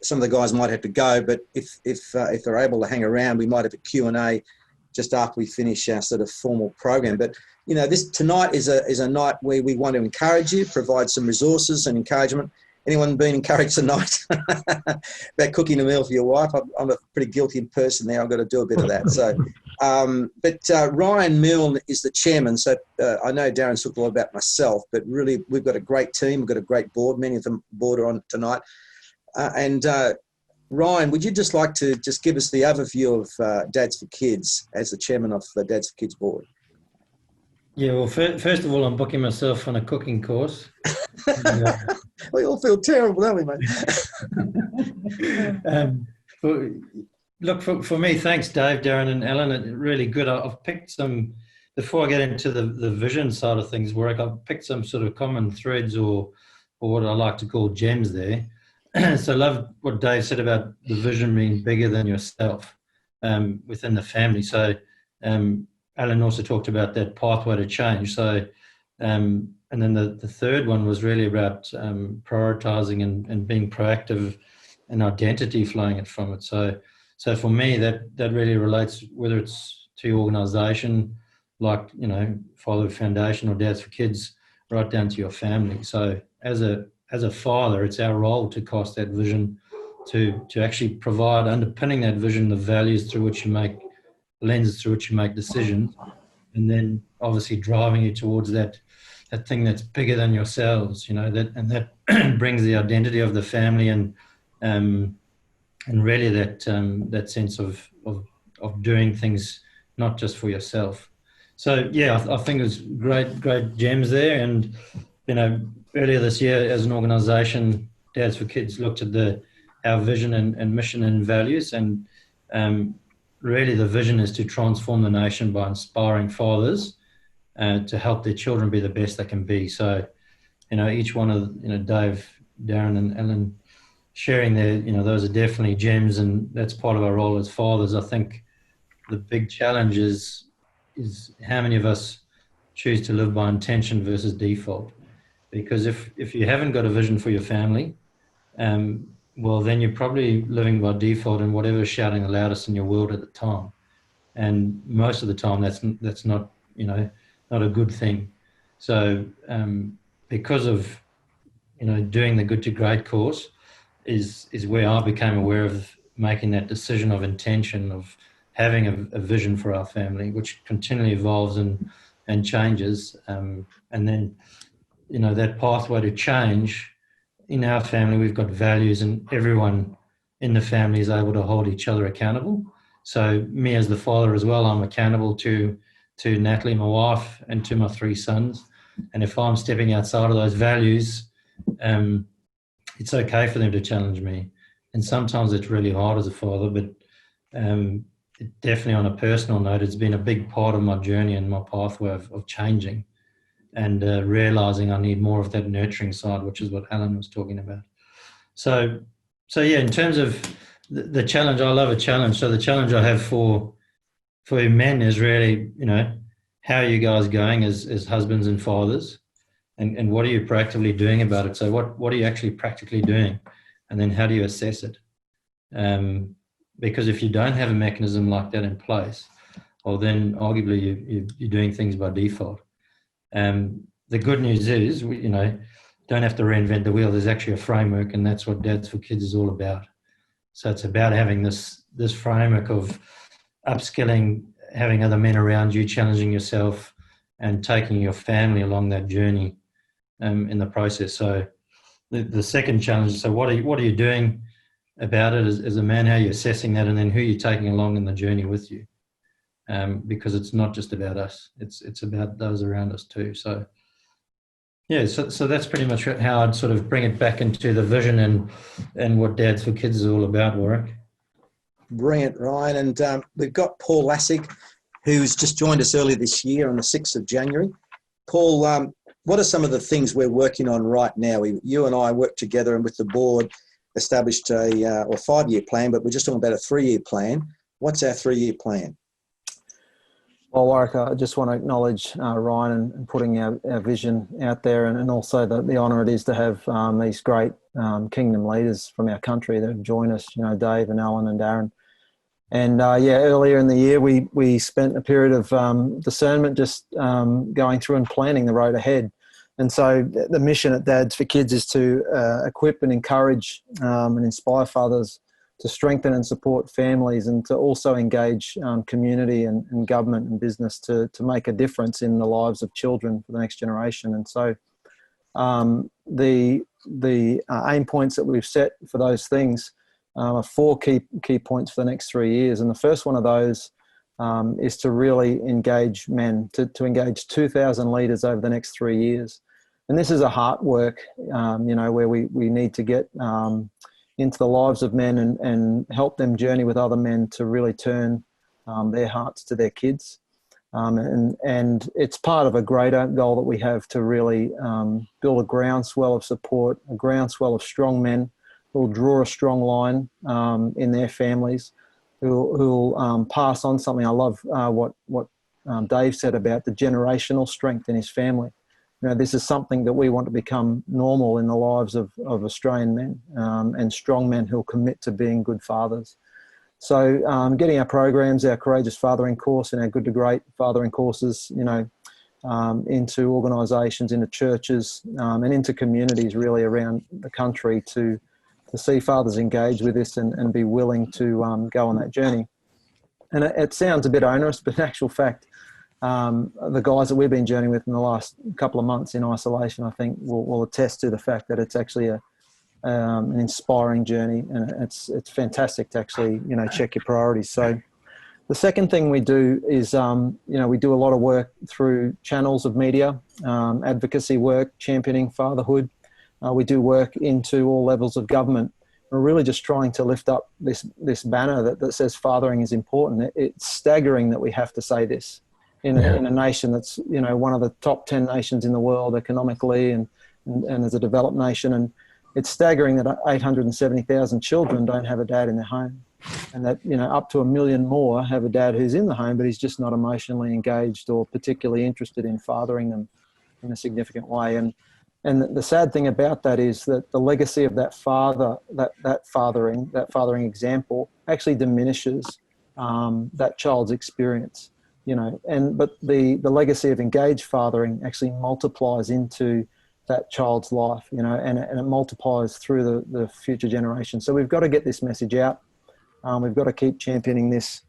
some of the guys might have to go, but if they're able to hang around, we might have a Q&A just after we finish our sort of formal program. But this tonight is a night where we want to encourage you, provide some resources and encouragement. Anyone been encouraged tonight about cooking a meal for your wife? I'm a pretty guilty person there. I've got to do a bit of that. So, but Ryan Milne is the chairman. So I know Darren's talked a lot about myself, but really we've got a great team. We've got a great board. Many of them board are on tonight. And Ryan, would you just like to just give us the overview of Dads4Kids as the chairman of the Dads4Kids board? Yeah, well, first of all, I'm booking myself on a cooking course. We all feel terrible, don't we, mate? Look, for me, thanks, Dave, Darren, and Alan. It's really good. I've picked some, before I get into the vision side of things, where I've picked some sort of common threads or what I like to call gems there. So I love what Dave said about the vision being bigger than yourself within the family. So Alan also talked about that pathway to change. So, and then the third one was really about prioritizing and being proactive and identity flowing it from it. So for me, that really relates, whether it's to your organization, like, Father Foundation or Dads4Kids, right down to your family. So as a father, it's our role to cast that vision, to actually provide, underpinning that vision, the values through which you make, lenses through which you make decisions, and then obviously driving you towards that thing that's bigger than yourselves, that brings the identity of the family and really that sense of doing things not just for yourself. So yeah, I think it was great gems there. And earlier this year, as an organisation, Dads4Kids looked at our vision and mission and values, and really the vision is to transform the nation by inspiring fathers to help their children be the best they can be. So, each one of, Dave, Darren and Ellen sharing their, those are definitely gems, and that's part of our role as fathers. I think the big challenge is how many of us choose to live by intention versus default. Because if you haven't got a vision for your family, well, then you're probably living by default and whatever's shouting the loudest in your world at the time. and most of the time that's not, you know, not a good thing. So because of, you know, doing the Good to Great course is where I became aware of making that decision of intention of having a vision for our family, which continually evolves and changes, and then, you know, that pathway to change. In our family, we've got values, and everyone in the family is able to hold each other accountable. So me as the father as well, I'm accountable to Natalie, my wife, and to my 3 sons. And if I'm stepping outside of those values, it's okay for them to challenge me. And sometimes it's really hard as a father, but definitely on a personal note, it's been a big part of my journey and my pathway of changing, and realizing I need more of that nurturing side, which is what Alan was talking about. So yeah, in terms of the challenge, I love a challenge. So the challenge I have for men is really, you know, how are you guys going as husbands and fathers, and what are you proactively doing about it? So what are you actually practically doing, and then how do you assess it? Because if you don't have a mechanism like that in place, well, then arguably you're doing things by default. The good news is, we, you know, don't have to reinvent the wheel. There's actually a framework, and that's what Dads4Kids is all about. So it's about having this framework of upskilling, having other men around you, challenging yourself, and taking your family along that journey in the process. So the second challenge, so what are you doing about it as a man? How are you assessing that? And then who are you taking along in the journey with you? Because it's not just about us, it's about those around us too. So yeah, so that's pretty much how I'd sort of bring it back into the vision and what Dads4Kids is all about, Warwick. Brilliant, Ryan. And we've got Paul Lassig, who's just joined us earlier this year on the 6th of January. Paul, what are some of the things we're working on right now? You and I worked together and with the board established a 5-year plan, but we're just talking about a 3-year plan. What's our 3-year plan? Well, Warwick, I just want to acknowledge Ryan and putting our vision out there, and also the honour it is to have these great kingdom leaders from our country that have joined us, you know, Dave and Alan and Darren. And earlier in the year, we spent a period of discernment, just going through and planning the road ahead. And so the mission at Dads4Kids is to equip and encourage and inspire fathers to strengthen and support families, and to also engage community and government and business to make a difference in the lives of children for the next generation. And so the aim points that we've set for those things are 4 key points for the next 3 years. And the first one of those is to really engage men, to engage 2,000 leaders over the next 3 years. And this is a heart work, you know, where we need to get into the lives of men and help them journey with other men to really turn their hearts to their kids. And it's part of a greater goal that we have to really build a groundswell of support, a groundswell of strong men who will draw a strong line in their families, who will pass on something. I love what Dave said about the generational strength in his family. You know, this is something that we want to become normal in the lives of Australian men, and strong men who'll commit to being good fathers. So getting our programs, our Courageous Fathering course and our Good to Great fathering courses, you know, into organisations, into churches, and into communities really around the country to see fathers engage with this and be willing to go on that journey. And it sounds a bit onerous, but in actual fact, the guys that we've been journeying with in the last couple of months in isolation, I think will attest to the fact that it's actually an inspiring journey, and it's fantastic to actually, you know, check your priorities. So the second thing we do is, you know, we do a lot of work through channels of media, advocacy work, championing fatherhood. We do work into all levels of government. We're really just trying to lift up this banner that says fathering is important. It's staggering that we have to say this in a nation that's, you know, one of the top 10 nations in the world economically and as a developed nation. And it's staggering that 870,000 children don't have a dad in their home, and that, you know, up to 1 million more have a dad who's in the home, but he's just not emotionally engaged or particularly interested in fathering them in a significant way. And the sad thing about that is that the legacy of that father, that fathering example actually diminishes that child's experience, but the legacy of engaged fathering actually multiplies into that child's life, and it multiplies through the future generation. So we've got to get this message out. We've got to keep championing this.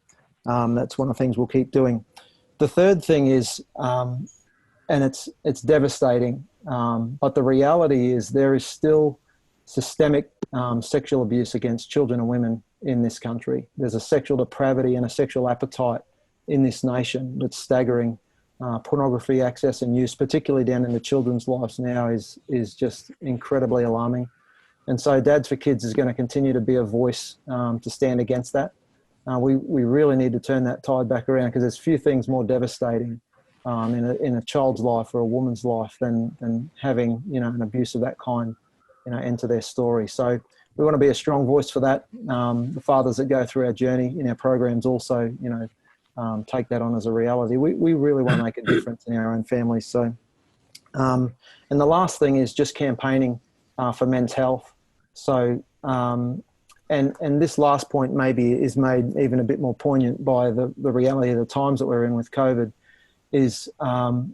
That's one of the things we'll keep doing. The third thing is, and it's devastating, but the reality is there is still systemic sexual abuse against children and women in this country. There's a sexual depravity and a sexual appetite in this nation that's staggering. Pornography access and use, particularly down in the children's lives now, is just incredibly alarming. And so Dads4Kids is going to continue to be a voice to stand against that. We really need to turn that tide back around, because there's few things more devastating in a child's life or a woman's life than having an abuse of that kind enter their story. So we want to be a strong voice for that. The fathers that go through our journey in our programs also take that on as a reality. We really want to make a difference in our own families. So and the last thing is just campaigning for men's health. So and this last point maybe is made even a bit more poignant by the reality of the times that we're in with COVID, is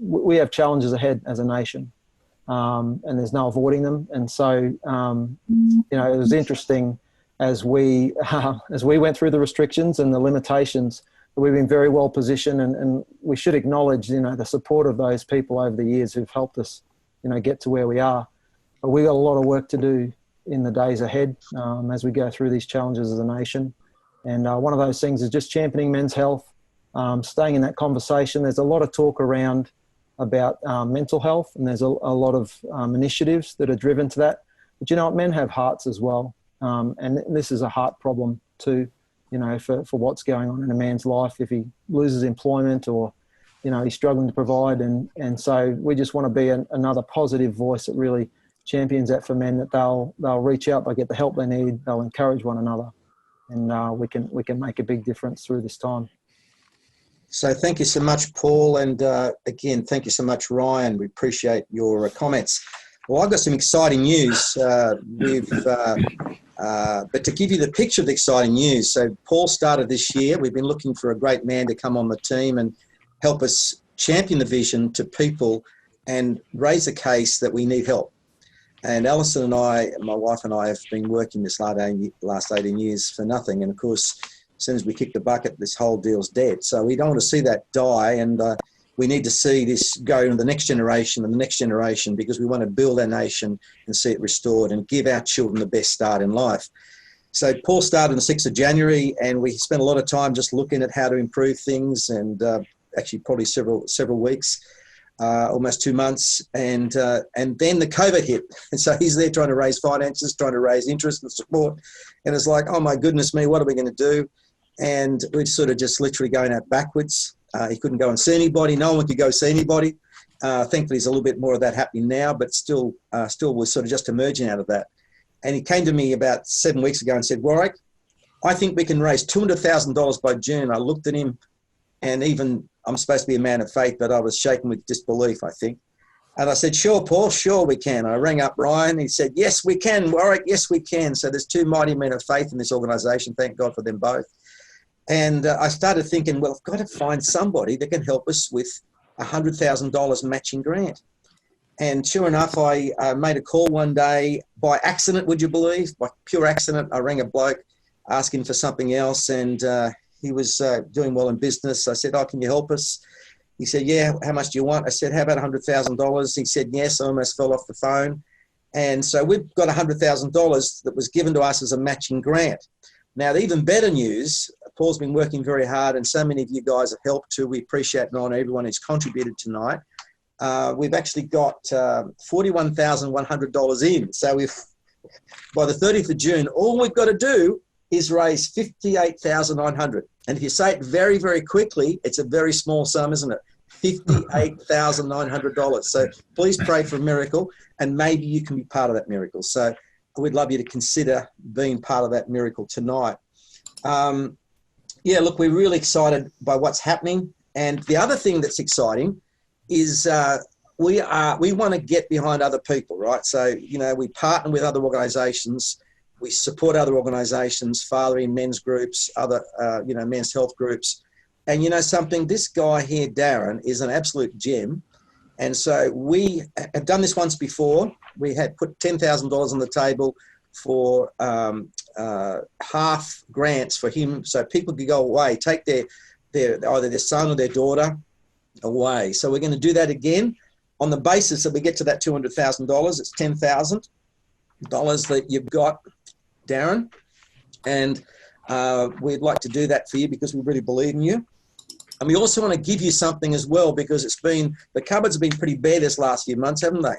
we have challenges ahead as a nation, and there's no avoiding them. And so, it was interesting as we went through the restrictions and the limitations, we've been very well positioned, and we should acknowledge, the support of those people over the years who've helped us, get to where we are. But we've got a lot of work to do in the days ahead as we go through these challenges as a nation. And one of those things is just championing men's health, staying in that conversation. There's a lot of talk around about mental health, and there's a lot of initiatives that are driven to that. But men have hearts as well. And this is a heart problem too, for what's going on in a man's life if he loses employment or, he's struggling to provide. And so we just want to be another positive voice that really champions that for men, that they'll reach out, they'll get the help they need, they'll encourage one another, and we can make a big difference through this time. So thank you so much, Paul, and again, thank you so much, Ryan. We appreciate your comments. Well, I've got some exciting news. But to give you the picture of the exciting news, so Paul started this year. We've been looking for a great man to come on the team and help us champion the vision to people and raise a case that we need help. And Alison and I, my wife and I, have been working this last 18 years for nothing. And of course, as soon as we kick the bucket, this whole deal's dead. So we don't want to see that die, and we need to see this go to the next generation and the next generation, because we want to build our nation and see it restored and give our children the best start in life. So Paul started on the 6th of January, and we spent a lot of time just looking at how to improve things, and actually probably several weeks. Almost 2 months, and then the COVID hit, and so he's there trying to raise finances, trying to raise interest and support, and it's like, oh my goodness me, what are we going to do? And we're sort of just literally going out backwards. He couldn't go and see anybody. No one could go see anybody. Thankfully, there's a little bit more of that happening now, but still we're sort of just emerging out of that. And he came to me about 7 weeks ago and said, Warwick, I think we can raise $200,000 by June. I looked at him, and even I'm supposed to be a man of faith, but I was shaken with disbelief, I think. And I said, sure, Paul, sure we can. I rang up Ryan. He said, yes, we can, Warwick, yes, we can. So there's two mighty men of faith in this organisation. Thank God for them both. And I started thinking, well, I've got to find somebody that can help us with a $100,000 matching grant. And sure enough, I made a call one day by accident, would you believe? By pure accident, I rang a bloke asking for something else, and he was doing well in business. I said, oh, can you help us? He said, yeah, how much do you want? I said, how about $100,000? He said, yes. I almost fell off the phone. And so we've got $100,000 that was given to us as a matching grant. Now, the even better news, Paul's been working very hard, and so many of you guys have helped too. We appreciate and honour everyone who's contributed tonight. We've actually got $41,100 in. So by the 30th of June, all we've got to do is raise $58,900. And if you say it very, very quickly, it's a very small sum, isn't it? $58,900. So please pray for a miracle, and maybe you can be part of that miracle. So we'd love you to consider being part of that miracle tonight. Yeah, look, we're really excited by what's happening. And the other thing that's exciting is we want to get behind other people, right? So, we partner with other organisations We support other organisations, fathering, men's groups, other, men's health groups. And you know something, this guy here, Darren, is an absolute gem. And so we have done this once before. We had put $10,000 on the table for half grants for him, so people could go away, take their either their son or their daughter away. So we're going to do that again on the basis that we get to that $200,000. It's $10,000 that you've got, Darren, and we'd like to do that for you because we really believe in you. And we also want to give you something as well, because the cupboards have been pretty bare this last few months, haven't they?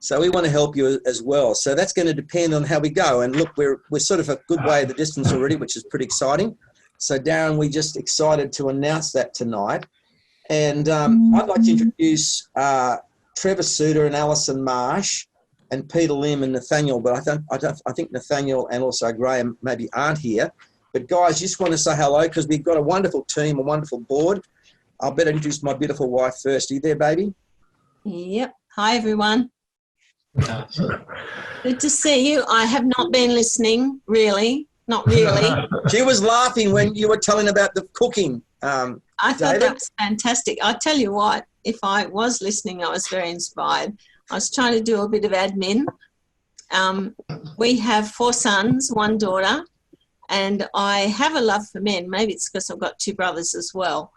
So we want to help you as well. So that's going to depend on how we go. And look, we're sort of a good way of the distance already, which is pretty exciting. So Darren, we're just excited to announce that tonight. And I'd like to introduce Trevor Suter and Alison Marsh and Peter Lim and Nathaniel, but I think Nathaniel and also Graham maybe aren't here. But guys, just want to say hello because we've got a wonderful team, a wonderful board. I'll better introduce my beautiful wife first. Are you there, baby? Yep. Hi, everyone. Good to see you. I have not been listening, really. Not really. She was laughing when you were telling about the cooking. I thought that was fantastic. I tell you what, if I was listening, I was very inspired. I was trying to do a bit of admin. We have 4 sons, 1 daughter, and I have a love for men. Maybe it's because I've got 2 brothers as well.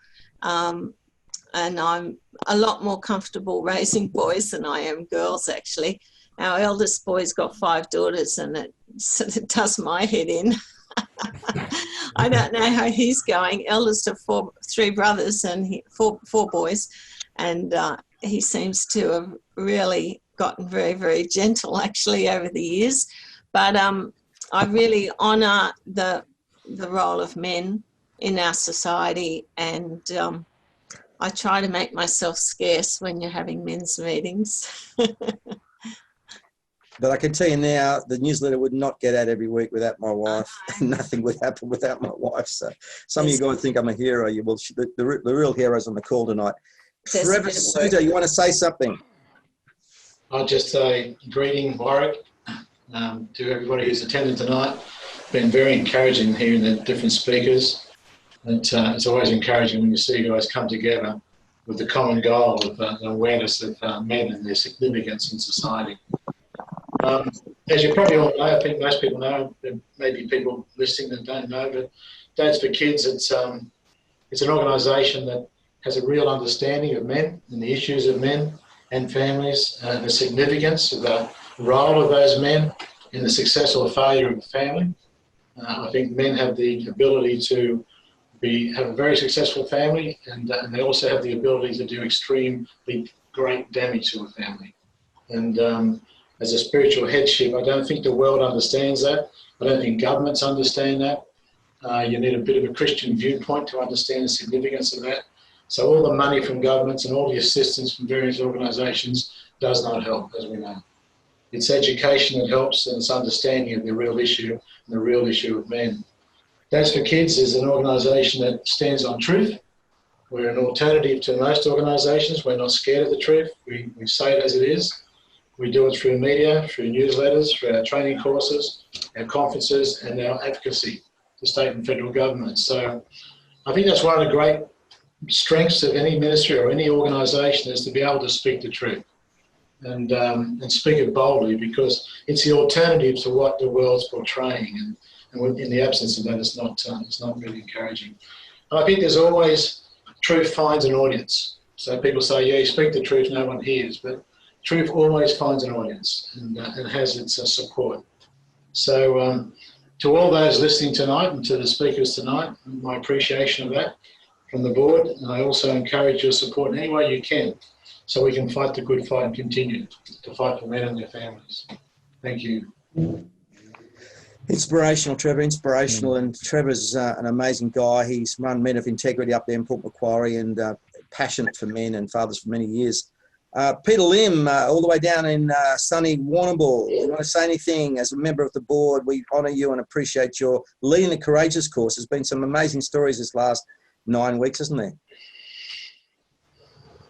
And I'm a lot more comfortable raising boys than I am girls, actually. Our eldest boy's got 5 daughters, and it does my head in. I don't know how he's going. Eldest of 3 brothers and 4 boys, and he seems to have really gotten very, very gentle, actually, over the years. But I really honour the role of men in our society, and I try to make myself scarce when you're having men's meetings. But I can tell you now, the newsletter would not get out every week without my wife. Nothing would happen without my wife. So some of you guys think I'm a hero. Well, the real hero's on the call tonight. Trevor Suter, you want to say something? I'll just say greeting, Warwick, to everybody who's attended tonight. Been very encouraging hearing the different speakers. It's always encouraging when you see you guys come together with the common goal of the awareness of men and their significance in society. As you probably all know, I think most people know, there may be people listening that don't know, but Dads4Kids, it's an organisation that has a real understanding of men and the issues of men and families, and the significance of the role of those men in the success or failure of the family. I think men have the ability to have a very successful family, and they also have the ability to do extremely great damage to a family. And as a spiritual headship, I don't think the world understands that. I don't think governments understand that. You need a bit of a Christian viewpoint to understand the significance of that. So all the money from governments and all the assistance from various organisations does not help, as we know. It's education that helps, and it's understanding of the real issue and the real issue of men. Dads4Kids is an organisation that stands on truth. We're an alternative to most organisations. We're not scared of the truth. We say it as it is. We do it through media, through newsletters, through our training courses, our conferences, and our advocacy to state and federal governments. So I think that's one of the great strengths of any ministry or any organisation, is to be able to speak the truth and speak it boldly, because it's the alternative to what the world's portraying. And in the absence of that, it's not really encouraging. And I think there's always, truth finds an audience. So people say, yeah, you speak the truth, no one hears, but truth always finds an audience, and it has its support. So to all those listening tonight and to the speakers tonight, my appreciation of that from the board, and I also encourage your support in any way you can, so we can fight the good fight and continue to fight for men and their families. Thank you. Inspirational, Trevor, inspirational. And Trevor's an amazing guy. He's run Men of Integrity up there in Port Macquarie, and passionate for men and fathers for many years. Peter Lim, all the way down in sunny Warrnambool. You want to say anything as a member of the board? We honour you and appreciate your leading the Courageous course. There's been some amazing stories this last 9 weeks, hasn't there?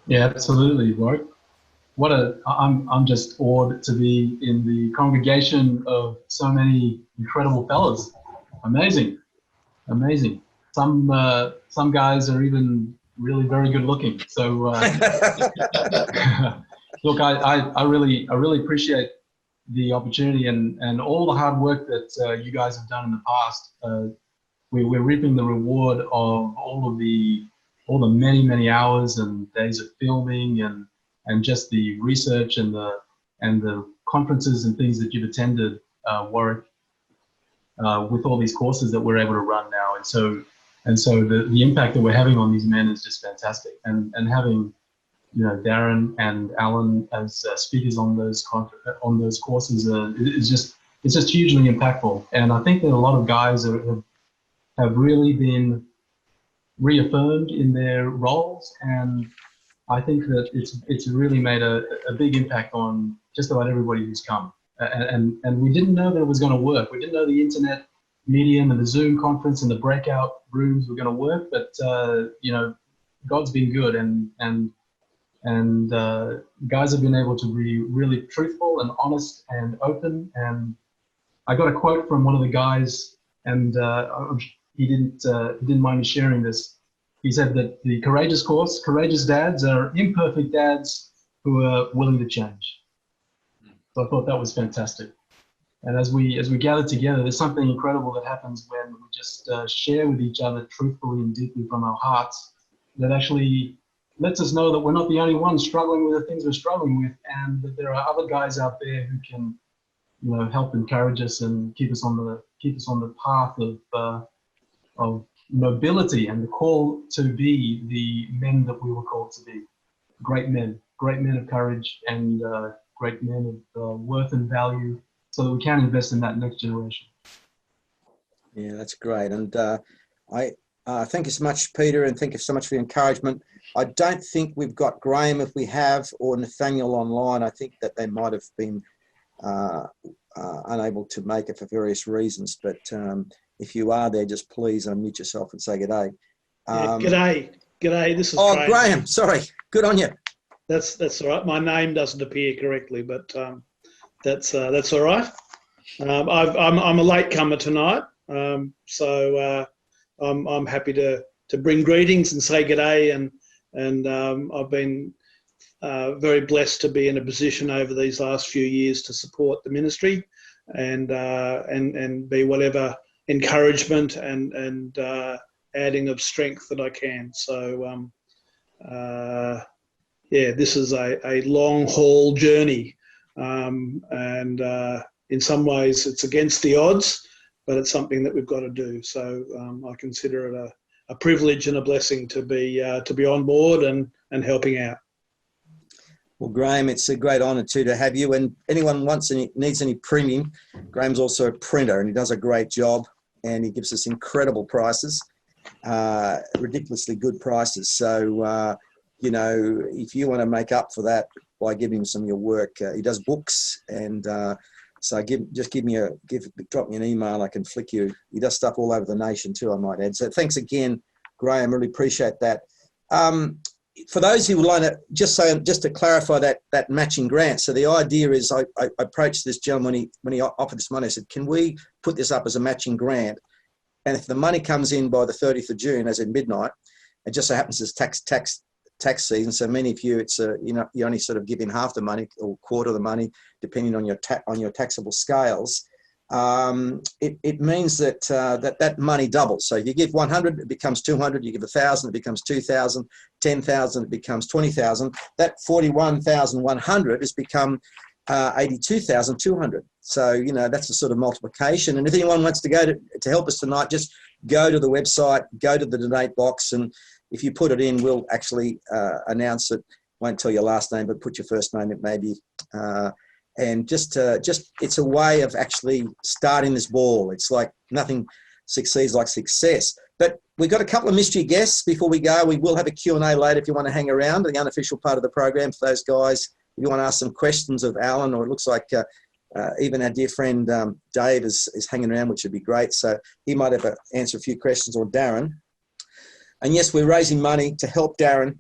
Yeah, absolutely, Warwick. I'm just awed to be in the congregation of so many incredible fellas. Amazing. Some guys are even really very good looking. So look, I really appreciate the opportunity and all the hard work that you guys have done in the past. We're reaping the reward of all the many hours and days of filming and just the research and the conferences and things that you've attended, Warwick, with all these courses that we're able to run now. And so the impact that we're having on these men is just fantastic. And having, Darren and Alan as speakers on those courses it's just hugely impactful. And I think that a lot of guys have really been reaffirmed in their roles, and I think that it's really made a big impact on just about everybody who's come. And we didn't know that it was going to work. We didn't know the internet medium and the Zoom conference and the breakout rooms were going to work, but God's been good, and guys have been able to be really truthful and honest and open. And I got a quote from one of the guys, and he didn't mind me sharing this. He said that the courageous dads are imperfect dads who are willing to change. So I thought that was fantastic. And as we gather together, there's something incredible that happens when we just share with each other truthfully and deeply from our hearts, that actually lets us know that we're not the only ones struggling with the things we're struggling with, and that there are other guys out there who can, help encourage us and keep us on the path of nobility and the call to be the men that we were called to be. Great men of courage, and great men of worth and value, so that we can invest in that next generation. Yeah, that's great. And I thank you so much, Peter, and thank you so much for the encouragement. I don't think we've got Graham, if we have, or Nathaniel online. I think that they might have been unable to make it for various reasons. But if you are there, just please unmute yourself and say g'day. G'day. This is Graham. Sorry. Good on you. That's all right. My name doesn't appear correctly, but that's all right. I'm a latecomer tonight, so I'm happy to bring greetings and say g'day, and I've been very blessed to be in a position over these last few years to support the ministry and be whatever encouragement and adding of strength that I can. So this is a long haul journey, and in some ways it's against the odds, but it's something that we've got to do. So I consider it a privilege and a blessing to be on board and helping out. Well, Graham, it's a great honour too to have you. And anyone needs any printing, Graham's also a printer, and he does a great job, and he gives us incredible prices, ridiculously good prices. So if you want to make up for that by giving him some of your work, he does books, and so drop me an email. I can flick you. He does stuff all over the nation too, I might add. So thanks again, Graham. Really appreciate that. For those who would like to, just to clarify that matching grant. So the idea is, I approached this gentleman when he offered this money. I said, can we put this up as a matching grant? And if the money comes in by the 30th of June, as in midnight, it just so happens it's tax season. So many of you, it's you only sort of give in half the money or quarter of the money, depending on your taxable scales. It means that that money doubles. So if you give 100, it becomes 200. You give 1,000, it becomes 2,000. 10,000, it becomes 20,000. That 41,100 has become 82,200. So that's a sort of multiplication. And if anyone wants to go to help us tonight, just go to the website, go to the donate box, and if you put it in, we'll actually announce it. Won't tell your last name, but put your first name, it may be. And just it's a way of actually starting this ball. It's like nothing succeeds like success. But we've got a couple of mystery guests before we go. We will have a Q&A later if you want to hang around, the unofficial part of the program for those guys. If you want to ask some questions of Alan, or it looks like even our dear friend Dave is hanging around, which would be great. So he might have to answer a few questions, or Darren. And yes, we're raising money to help Darren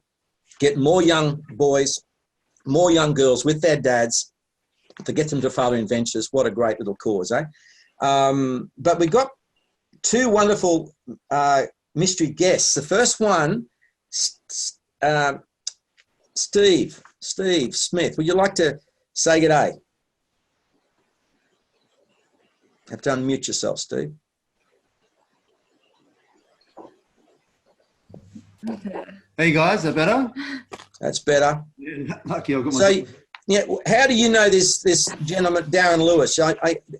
get more young boys more young girls with their dads to get them to fathering adventures. What a great little cause, eh? But we've got two wonderful mystery guests. The first one, Steve Smith. Would you like to say good day? Have to unmute yourself, Steve. Hey guys, is that better? That's better. Yeah, lucky I've got my. So, yeah, how do you know this gentleman, Darren Lewis?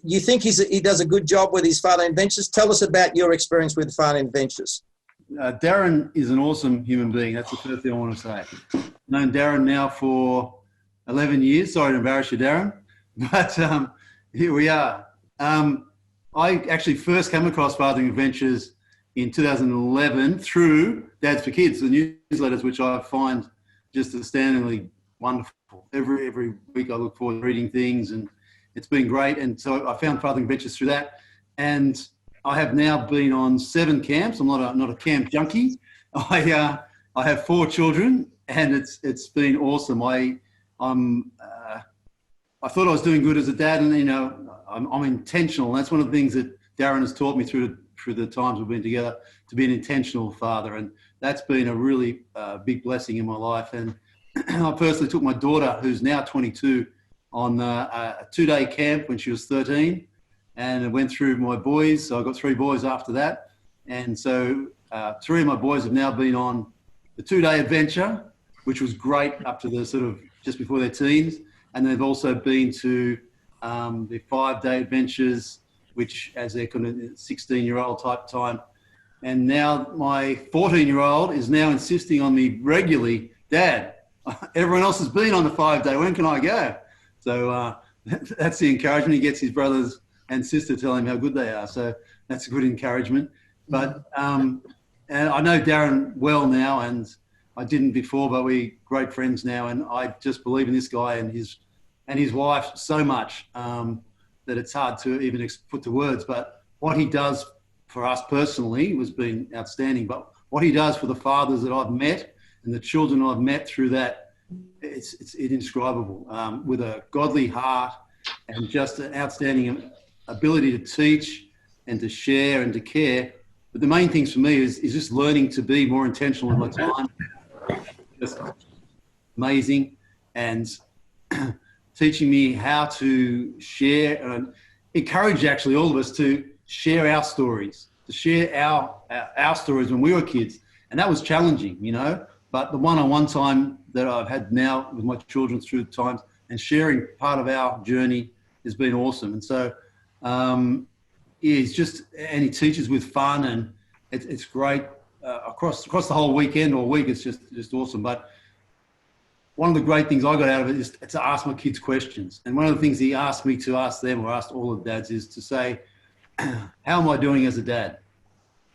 You think he does a good job with his fathering adventures? Tell us about your experience with fathering adventures. Darren is an awesome human being. That's the first thing I want to say. I've known Darren now for 11 years. Sorry to embarrass you, Darren, but here we are. I actually first came across fathering adventures in 2011 through Dads4Kids, the newsletters, which I find just astoundingly wonderful. Every week I look forward to reading things, and it's been great. And so I found fathering adventures through that, and I have now been on 7 camps. I'm not a camp junkie. I have 4 children, and it's been awesome. I thought I was doing good as a dad, and I'm intentional. And that's one of the things that Darren has taught me through the times we've been together, to be an intentional father, and that's been a really big blessing in my life. And I personally took my daughter, who's now 22, on a 2-day camp when she was 13, and I went through my boys. So I got 3 boys after that, and so 3 of my boys have now been on the 2-day adventure, which was great up to the sort of just before their teens, and they've also been to the 5-day adventures, which as their kind of 16-year-old type time. And now my 14-year-old is now insisting on me regularly, Dad, everyone else has been on the 5-day, when can I go? So that's the encouragement. He gets his brothers and sister telling him how good they are. So that's a good encouragement. But and I know Darren well now, and I didn't before, but we're great friends now. And I just believe in this guy and his wife so much that it's hard to even put to words. But what he does for us personally has been outstanding. But what he does for the fathers that I've met and the children I've met through that, it's indescribable. With a godly heart and just an outstanding ability to teach and to share and to care. But the main things for me is just learning to be more intentional in my time. Just amazing. And teaching me how to share and encourage actually all of us to share our stories, to share our stories when we were kids. And that was challenging, but the one-on-one time that I've had now with my children through the times and sharing part of our journey has been awesome. And so he teaches with fun, and it's great across the whole weekend or week. It's just awesome. But one of the great things I got out of it is to ask my kids questions. And one of the things he asked me to ask them, or asked all the dads, is to say, how am I doing as a dad?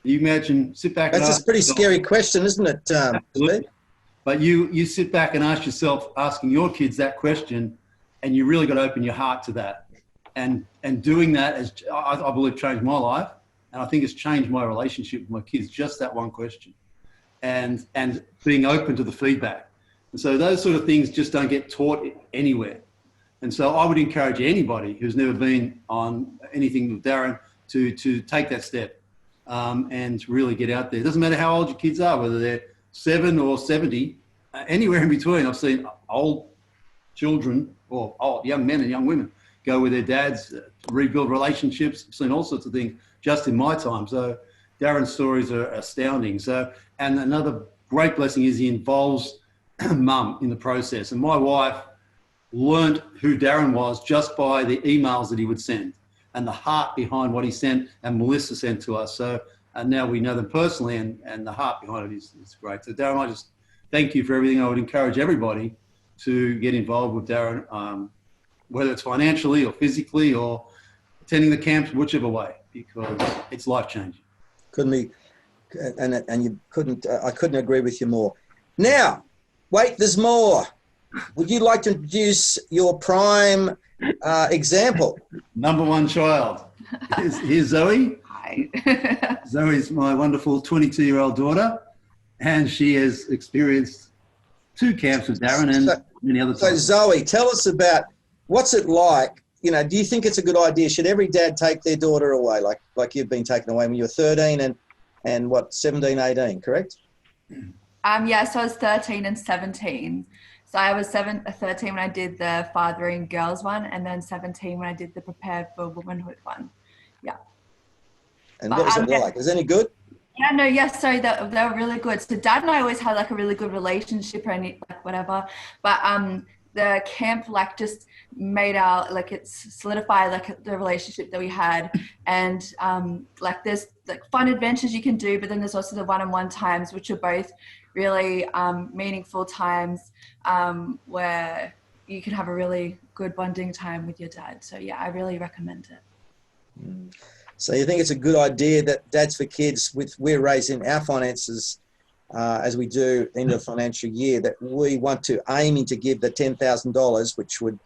You imagine, sit back. That's a pretty scary question, isn't it? Absolutely. But you sit back and ask yourself, asking your kids that question, and you really got to open your heart to that. And doing that, as I believe, changed my life. And I think it's changed my relationship with my kids, just that one question. And being open to the feedback. And so those sort of things just don't get taught anywhere. And so I would encourage anybody who's never been on anything with Darren to take that step and really get out there. It doesn't matter how old your kids are, whether they're 7 or 70, anywhere in between. I've seen old children or old young men and young women go with their dads, rebuild relationships. I've seen all sorts of things just in my time. So Darren's stories are astounding. And another great blessing is he involves mum in the process. And my wife learned who Darren was just by the emails that he would send and the heart behind what he sent, and Melissa sent to us. So now we know them personally, and the heart behind it is great. So Darren, I just thank you for everything. I would encourage everybody to get involved with Darren, whether it's financially or physically or attending the camps, whichever way, because it's life-changing. I couldn't agree with you more. Now, wait, there's more. Would you like to introduce your prime example? Number one child. Here's Zoe. Hi. Zoe's my wonderful 22-year-old daughter, and she has experienced two camps with Darren and many other So times. Zoe, tell us about what's it like. You know, do you think it's a good idea? Should every dad take their daughter away, like you've been taken away when you were 13 and what, 17, 18, correct? Yeah, so I was 13 and 17. So I was 13 when I did the Fathering Girls one, and then 17 when I did the Prepared for Womanhood one. Yeah. And what was it like? Was it any good? Yeah, no, yes. So they were really good. So Dad and I always had like a really good relationship, or any, like whatever. But the camp like just made our like it solidified like the relationship that we had, and like there's like fun adventures you can do, but then there's also the one-on-one times, which are both really meaningful times where you can have a really good bonding time with your dad. So yeah, I really recommend it. So you think it's a good idea that Dads for Kids, we're raising our finances as we do end of the financial year, that we want to aiming to give the $10,000, which would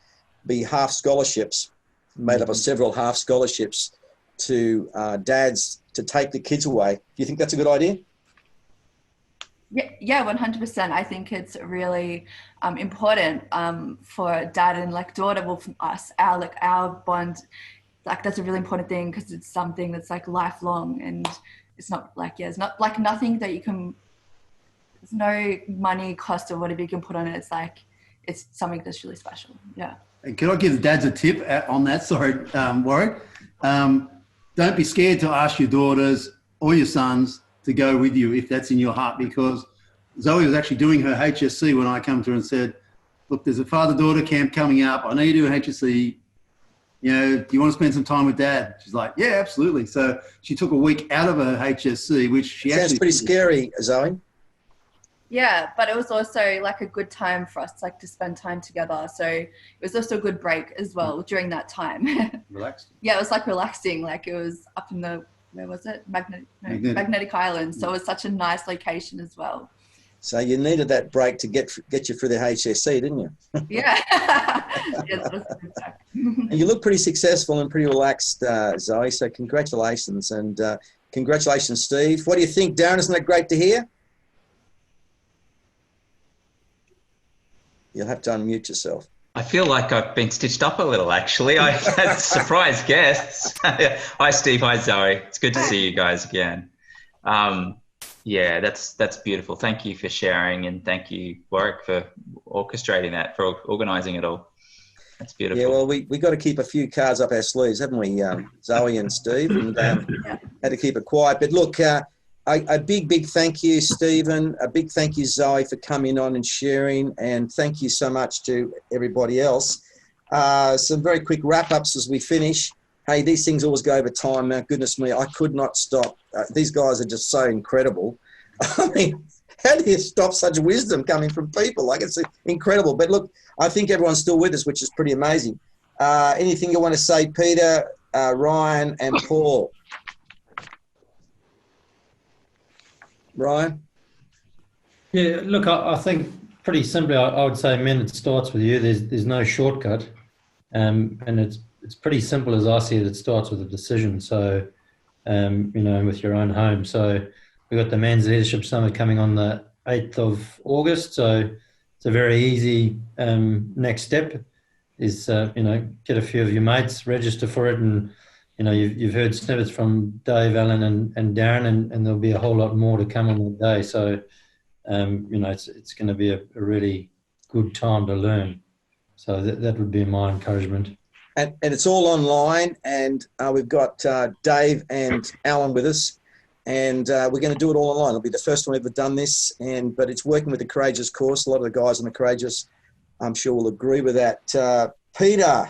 be half scholarships, made up of several half scholarships to dads to take the kids away. Do you think that's a good idea? Yeah, 100%. I think it's really important for dad and like daughter, well, from us, our bond, like that's a really important thing because it's something that's like lifelong, and it's not like, it's not like nothing that you can, there's no money cost or whatever you can put on it. It's like, it's something that's really special. Yeah. And can I give the dads a tip on that? Sorry, Warwick. Don't be scared to ask your daughters or your sons to go with you if that's in your heart, because Zoe was actually doing her HSC when I come to her and said, look, there's a father-daughter camp coming up. I know you do an HSC. You know, do you want to spend some time with Dad? She's like, yeah, absolutely. So she took a week out of her HSC, which she Sounds actually... pretty scary, Zoe. Yeah, but it was also like a good time for us like to spend time together. So it was also a good break as well during that time. Relaxed. Yeah, it was like relaxing. Like it was up in the, where was it? Magnetic Island. So it was such a nice location as well. So you needed that break to get you through the HSC, didn't you? Yeah. Yes, it was a good time. And you look pretty successful and pretty relaxed, Zoe. So congratulations, and congratulations, Steve. What do you think, Darren? Isn't that great to hear? You'll have to unmute yourself. I feel like I've been stitched up a little, actually. I had surprise guests. Hi, Steve. Hi, Zoe. It's good to see you guys again. Yeah, that's beautiful. Thank you for sharing, and thank you, Warwick, for orchestrating that, for organising it all. That's beautiful. Yeah, well, we got to keep a few cards up our sleeves, haven't we, Zoe and Steve? And had to keep it quiet. But look, a big thank you, Stephen. A big thank you, Zoe, for coming on and sharing. And thank you so much to everybody else. Some very quick wrap-ups as we finish. Hey, these things always go over time. Now, goodness me, I could not stop. These guys are just so incredible. I mean, how do you stop such wisdom coming from people? Like, it's incredible. But look, I think everyone's still with us, which is pretty amazing. Anything you want to say, Peter, Ryan, and Paul? Ryan? Yeah, look, I think pretty simply, I would say, men, it starts with you. There's no shortcut, and it's pretty simple as I see it. It starts with a decision. So, you know, with your own home. So we've got the Men's Leadership Summit coming on the 8th of August. So it's a very easy next step is, you know, get a few of your mates, register for it. And, you know, you've heard snippets from Dave, Alan and Darren, and there'll be a whole lot more to come on that day. So, you know, it's going to be a really good time to learn. So that would be my encouragement. And it's all online, and we've got Dave and Alan with us, and we're going to do it all online. It'll be the first time we've ever done this, but it's working with the Courageous course. A lot of the guys on the Courageous, I'm sure, will agree with that. Peter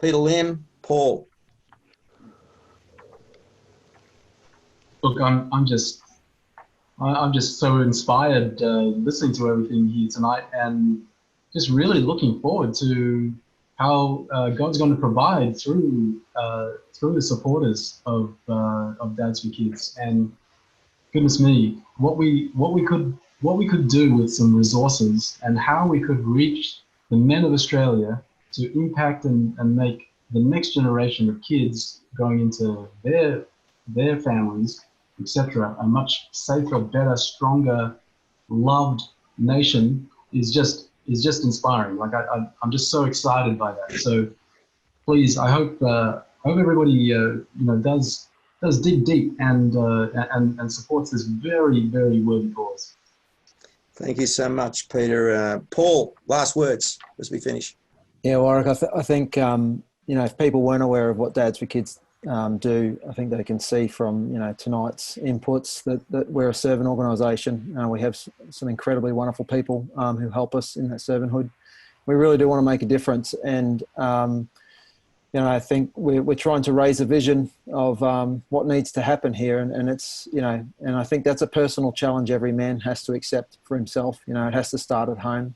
Lim, Paul. Look, I'm just so inspired listening to everything here tonight, and just really looking forward to how God's going to provide through the supporters of Dads for Kids. And goodness me, what we could do with some resources, and how we could reach the men of Australia to impact and make the next generation of kids going into their families, etc., a much safer, better, stronger, loved nation is just inspiring. Like I'm just so excited by that. So please, I hope everybody does dig deep and supports this very, very worthy cause. Thank you so much, Peter. Paul, last words as we finish. Yeah, Warwick, I think if people weren't aware of what Dads4Kids do, I think they can see from tonight's inputs that we're a servant organisation. We have some incredibly wonderful people who help us in that servanthood. We really do want to make a difference, and I think we're trying to raise a vision of what needs to happen here, and it's and I think that's a personal challenge every man has to accept for himself. It has to start at home.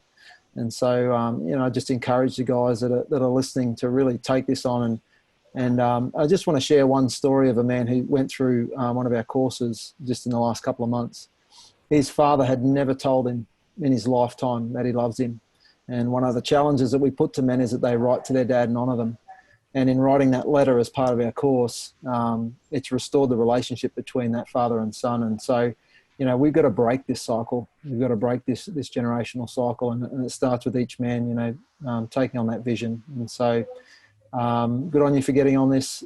And so, I just encourage the guys that are listening to really take this on. And I just want to share one story of a man who went through one of our courses just in the last couple of months. His father had never told him in his lifetime that he loves him. And one of the challenges that we put to men is that they write to their dad and honour them. And in writing that letter as part of our course, it's restored the relationship between that father and son. And so, we've got to break this cycle. We've got to break this generational cycle, and it starts with each man, taking on that vision. And so, good on you for getting on this.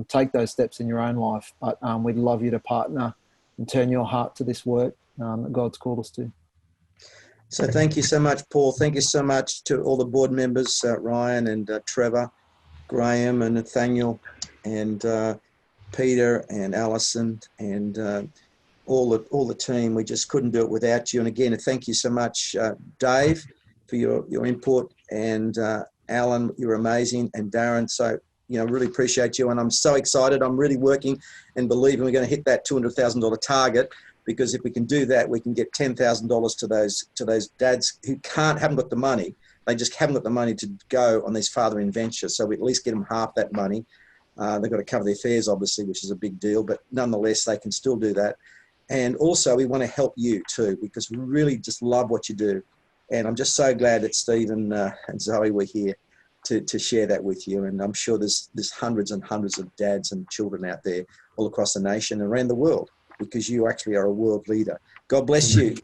Take those steps in your own life. But we'd love you to partner and turn your heart to this work that God's called us to. So thank you so much, Paul. Thank you so much to all the board members, Ryan and Trevor, Graham and Nathaniel, and Peter and Alison, and all the team. We just couldn't do it without you. And again, thank you so much, Dave, for your input, and Alan, you're amazing, and Darren. So really appreciate you, and I'm so excited. I'm really working and believing we're going to hit that $200,000 target, because if we can do that, we can get $10,000 to those dads who haven't got the money. They just haven't got the money to go on these fathering ventures. So we at least get them half that money. They've got to cover their fares, obviously, which is a big deal, but nonetheless, they can still do that. And also, we want to help you too, because we really just love what you do. And I'm just so glad that Stephen and Zoe were here to share that with you. And I'm sure there's hundreds and hundreds of dads and children out there all across the nation and around the world, because you actually are a world leader. God bless you.